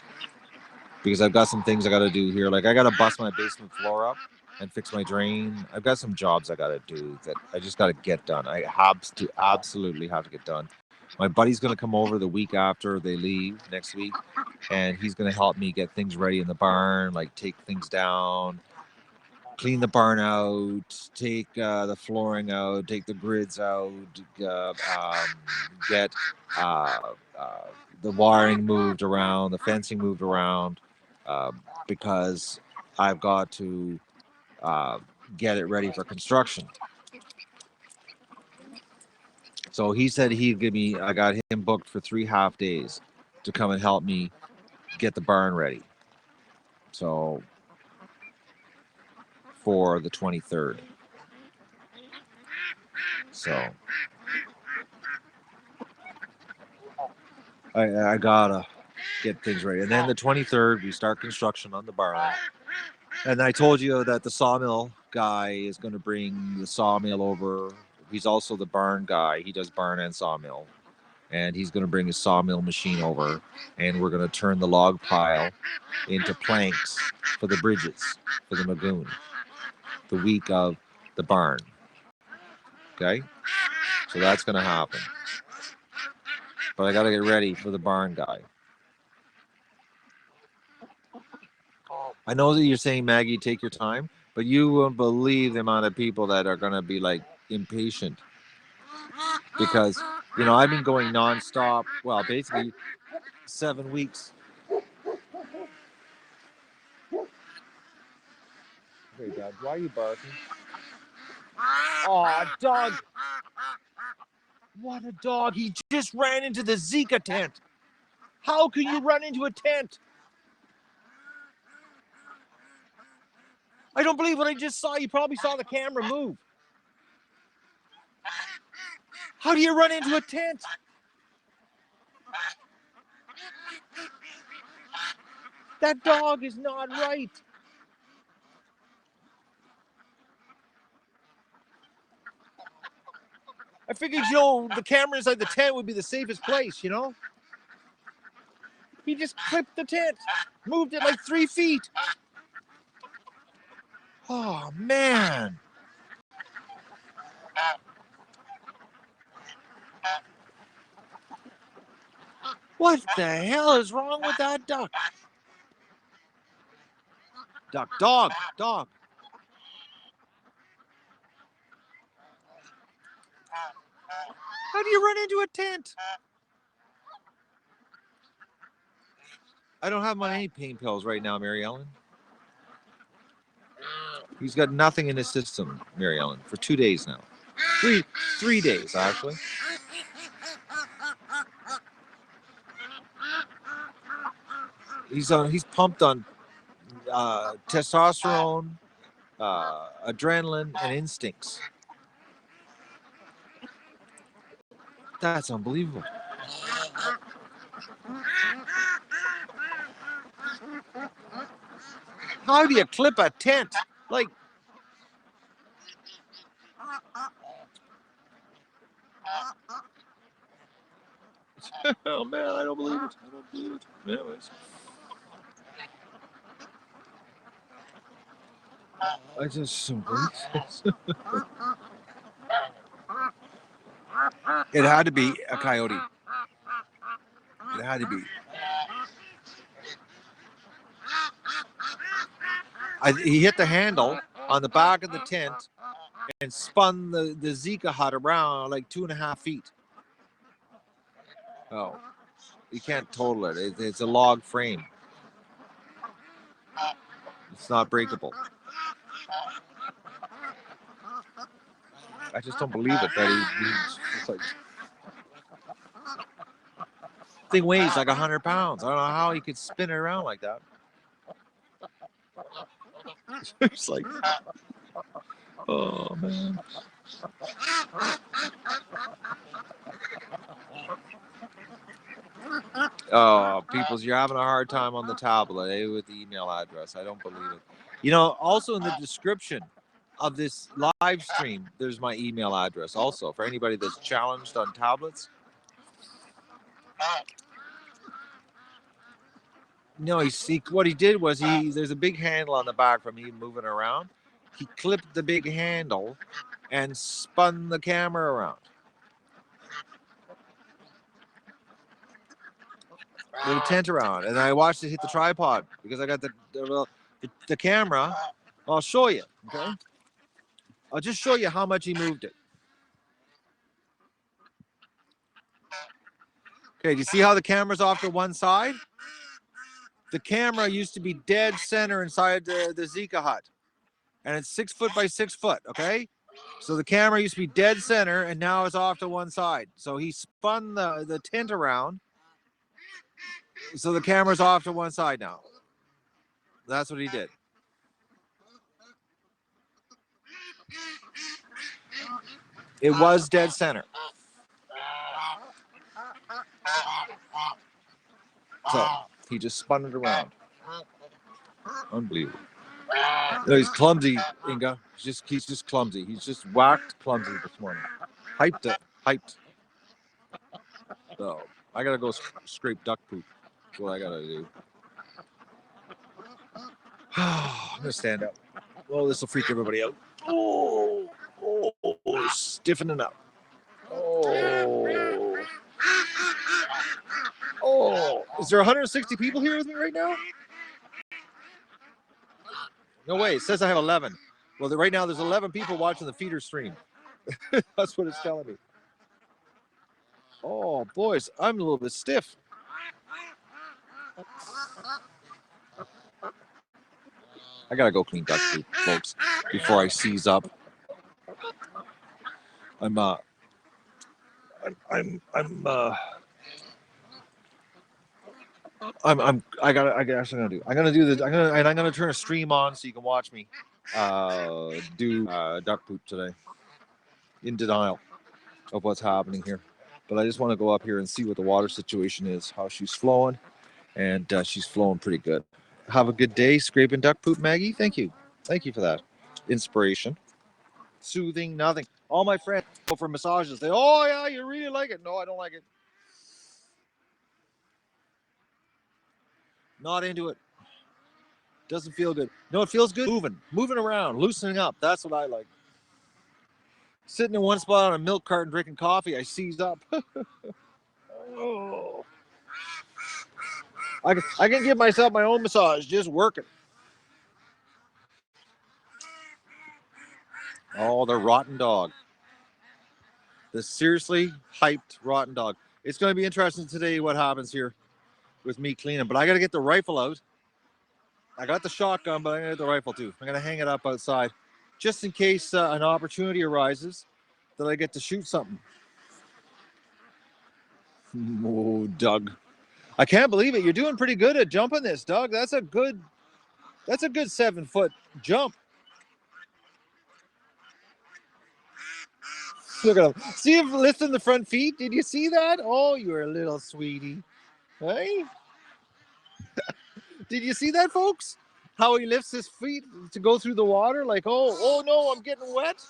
because I've got some things I got to do here. Like, I got to bust my basement floor up and fix my drain. I've got some jobs I got to do that I just got to get done. I have to absolutely have to get done. My buddy's going to come over the week after they leave next week, and he's going to help me get things ready in the barn, like take things down, clean the barn out, take the flooring out, take the grids out, get the wiring moved around, the fencing moved around, because I've got to get it ready for construction. So he said he'd give me, I got him booked for 3 half days to come and help me get the barn ready. So for the 23rd. So I gotta get things ready. And then the 23rd, we start construction on the barn. And I told you that the sawmill guy is going to bring the sawmill over. He's also the barn guy. He does barn and sawmill. and he's going to bring his sawmill machine over, and we're going to turn the log pile into planks for the bridges, for the Magoon, the week of the barn. Okay? So that's going to happen. But I got to get ready for the barn guy. I know that you're saying, Maggie, take your time, but you won't believe the amount of people that are going to be like impatient. Because, you know, I've been going nonstop, well, basically 7 weeks. Hey, Dad, why are you barking? Oh, dog. What a dog. He just ran into the Zika tent. How can you run into a tent? I don't believe what I just saw. You probably saw the camera move. How do you run into a tent? That dog is not right. I figured, you know, the camera inside the tent would be the safest place, you know? He just clipped the tent, moved it like 3 feet. Oh, man. What the hell is wrong with that duck? Duck, dog. How do you run into a tent? I don't have my any pain pills right now, Mary Ellen. He's got nothing in his system, Mary Ellen, for 2 days now. Three days, actually. He's pumped on testosterone, adrenaline, and instincts. That's unbelievable. How do you clip a tent? Like, oh man, I don't believe it. Anyways. I just don't believe it. It had to be a coyote. It had to be. He hit the handle on the back of the tent and spun the Zika hut around like 2.5 feet. Oh, you can't total it. It's a log frame. It's not breakable. I just don't believe it that he's like, thing weighs like 100 pounds. I don't know how he could spin it around like that. It's like, oh man. Oh, peoples, you're having a hard time on the tablet with the email address. I don't believe it. You know, also in the description of this live stream, there's my email address also for anybody that's challenged on tablets. No, what he did was there's a big handle on the back from me moving around. He clipped the big handle and spun the camera around. With a tent around, and I watched it hit the tripod because I got the camera. I'll show you, okay? I'll just show you how much he moved it. Okay, do you see how the camera's off to one side? The camera used to be dead center inside the Zika hut, and it's 6 foot by 6 foot, okay? So the camera used to be dead center, and now it's off to one side. So he spun the tent around, so the camera's off to one side now. That's what he did. It was dead center. So he just spun it around. Unbelievable. No, he's clumsy, Inga. He's just clumsy. He's just whacked clumsy this morning. Hyped. So I gotta go scrape duck poop. That's what I gotta do. I'm gonna stand up. Oh, this will freak everybody out. Oh, stiffening up. Oh, is there 160 people here with me right now? No way. It says I have 11. Well, right now there's 11 people watching the feeder stream. That's what it's telling me. Oh, boys, I'm a little bit stiff. I gotta go clean duck poop, folks, before I seize up. I guess I'm gonna turn a stream on so you can watch me do duck poop today. In denial of what's happening here. But I just want to go up here and see what the water situation is, how she's flowing, and she's flowing pretty good. Have a good day scraping duck poop, Maggie. Thank you. Thank you for that. Inspiration. Soothing, nothing. All my friends go for massages. They, oh yeah, you really like it. No, I don't like it. Not into it. Doesn't feel good. No, it feels good moving around, loosening up. That's what I like. Sitting in one spot on a milk carton drinking coffee, I seized up. Oh. I can give myself my own massage, just working. Oh, the rotten dog. The seriously hyped rotten dog. It's going to be interesting today what happens here with me cleaning, but I got to get the rifle out. I got the shotgun, but I'm going to get the rifle too. I'm going to hang it up outside just in case an opportunity arises that I get to shoot something. Oh, Doug. I can't believe it. You're doing pretty good at jumping this, Doug. That's a good 7-foot jump. Look at him. See him lifting the front feet? Did you see that? Oh, you're a little sweetie. Hey? Did you see that, folks? How he lifts his feet to go through the water? Like, oh no, I'm getting wet.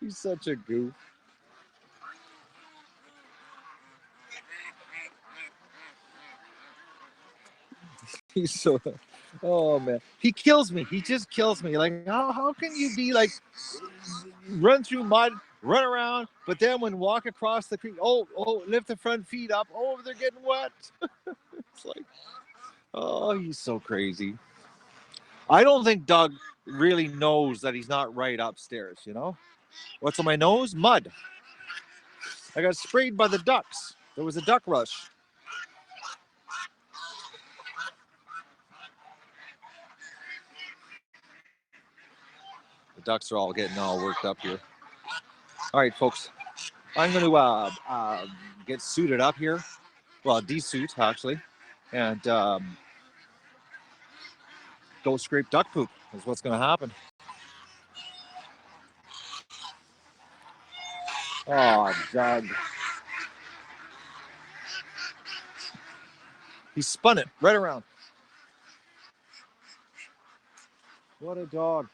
He's such a goof. He's so, oh man, he kills me. He just kills me. Like, how can you be like, run through mud, run around, but then when walk across the creek, lift the front feet up, oh, they're getting wet. It's like, oh, he's so crazy. I don't think Doug really knows that he's not right upstairs, you know? What's on my nose? Mud. I got sprayed by the ducks. There was a duck rush. The ducks are all getting all worked up here. All right, folks. I'm going to get suited up here. Well, de-suit, actually. And go scrape duck poop is what's going to happen. Oh, Doug. He spun it right around. What a dog.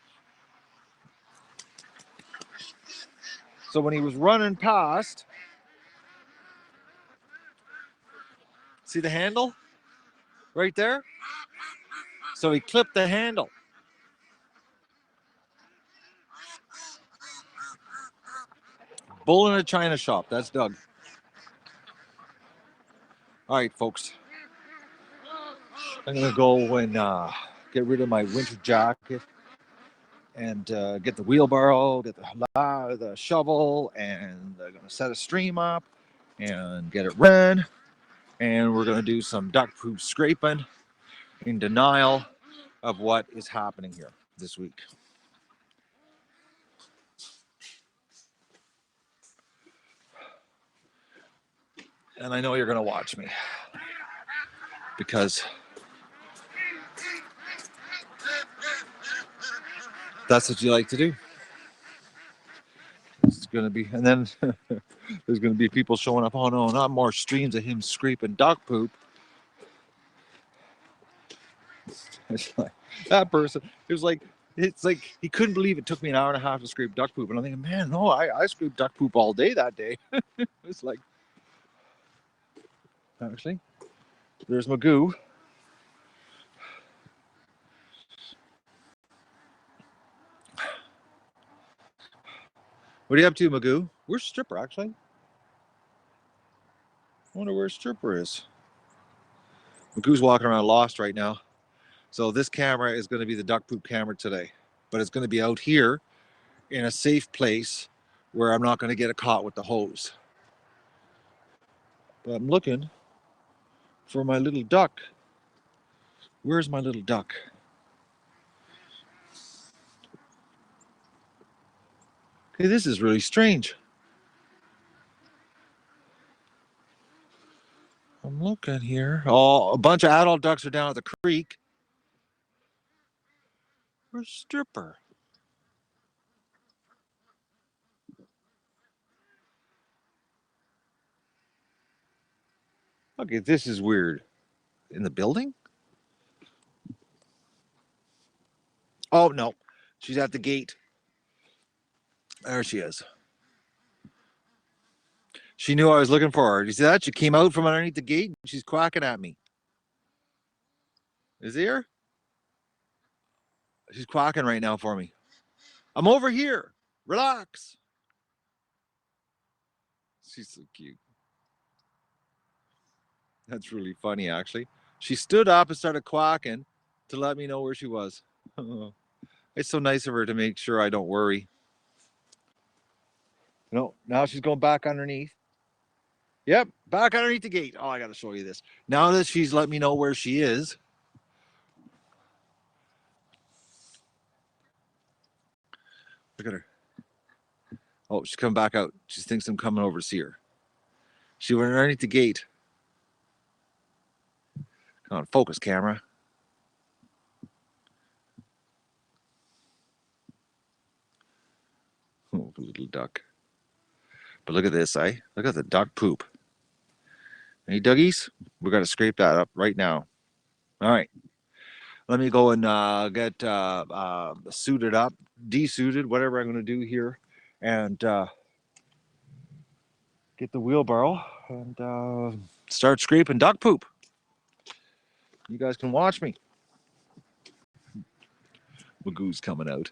So when he was running past, see the handle right there? So he clipped the handle. Bull in a china shop. That's Doug. All right, folks. I'm going to go and get rid of my winter jacket and get the wheelbarrow, get the shovel, and I'm going to set a stream up and get it run. And we're going to do some duck poop scraping in denial of what is happening here this week. And I know you're going to watch me because that's what you like to do. It's going to be, and then there's going to be people showing up. Oh no, not more streams of him scraping duck poop. It's like, that person, it's like he couldn't believe it took me an hour and a half to scrape duck poop. And I'm thinking, man, no, I scraped duck poop all day that day. It's like, actually. There's Magoo. What are you up to, Magoo? Where's Stripper, actually? I wonder where Stripper is. Magoo's walking around lost right now. So this camera is going to be the duck poop camera today. But it's going to be out here in a safe place where I'm not going to get caught with the hose. But I'm looking for my little duck. Where's my little duck? Okay, this is really strange. I'm looking here. Oh, a bunch of adult ducks are down at the creek. Where's Stripper? Okay, this is weird. In the building? Oh, no. She's at the gate. There she is. She knew I was looking for her. You see that? She came out from underneath the gate and she's quacking at me. Is he here? She's quacking right now for me. I'm over here. Relax. She's so cute. That's really funny, actually. She stood up and started quacking to let me know where she was. It's so nice of her to make sure I don't worry. No, now she's going back underneath. Yep, back underneath the gate. Oh, I got to show you this. Now that she's let me know where she is. Look at her. Oh, she's coming back out. She thinks I'm coming over to see her. She went underneath the gate. Come on, focus, camera. Oh, little duck. But look at this, eh? Look at the duck poop. Any duggies? We're going to scrape that up right now. All right. Let me go and get suited up, desuited, whatever I'm going to do here, and get the wheelbarrow and start scraping duck poop. You guys can watch me. Magoo's coming out.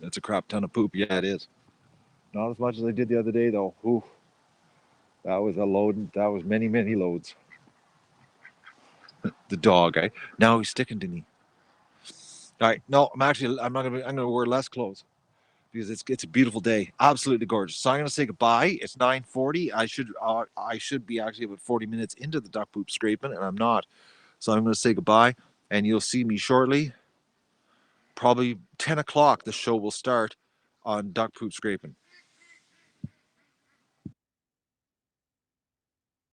That's a crap ton of poop. Yeah, it is. Not as much as I did the other day, though. Ooh, that was a load. That was many, many loads. The dog, eh? Now he's sticking to me. All right, no, I'm not gonna. I'm gonna wear less clothes because it's a beautiful day, absolutely gorgeous. So I'm gonna say goodbye. It's 9:40. I should be actually about 40 minutes into the duck poop scraping, and I'm not. So I'm gonna say goodbye, and you'll see me shortly. Probably 10 o'clock. The show will start on duck poop scraping.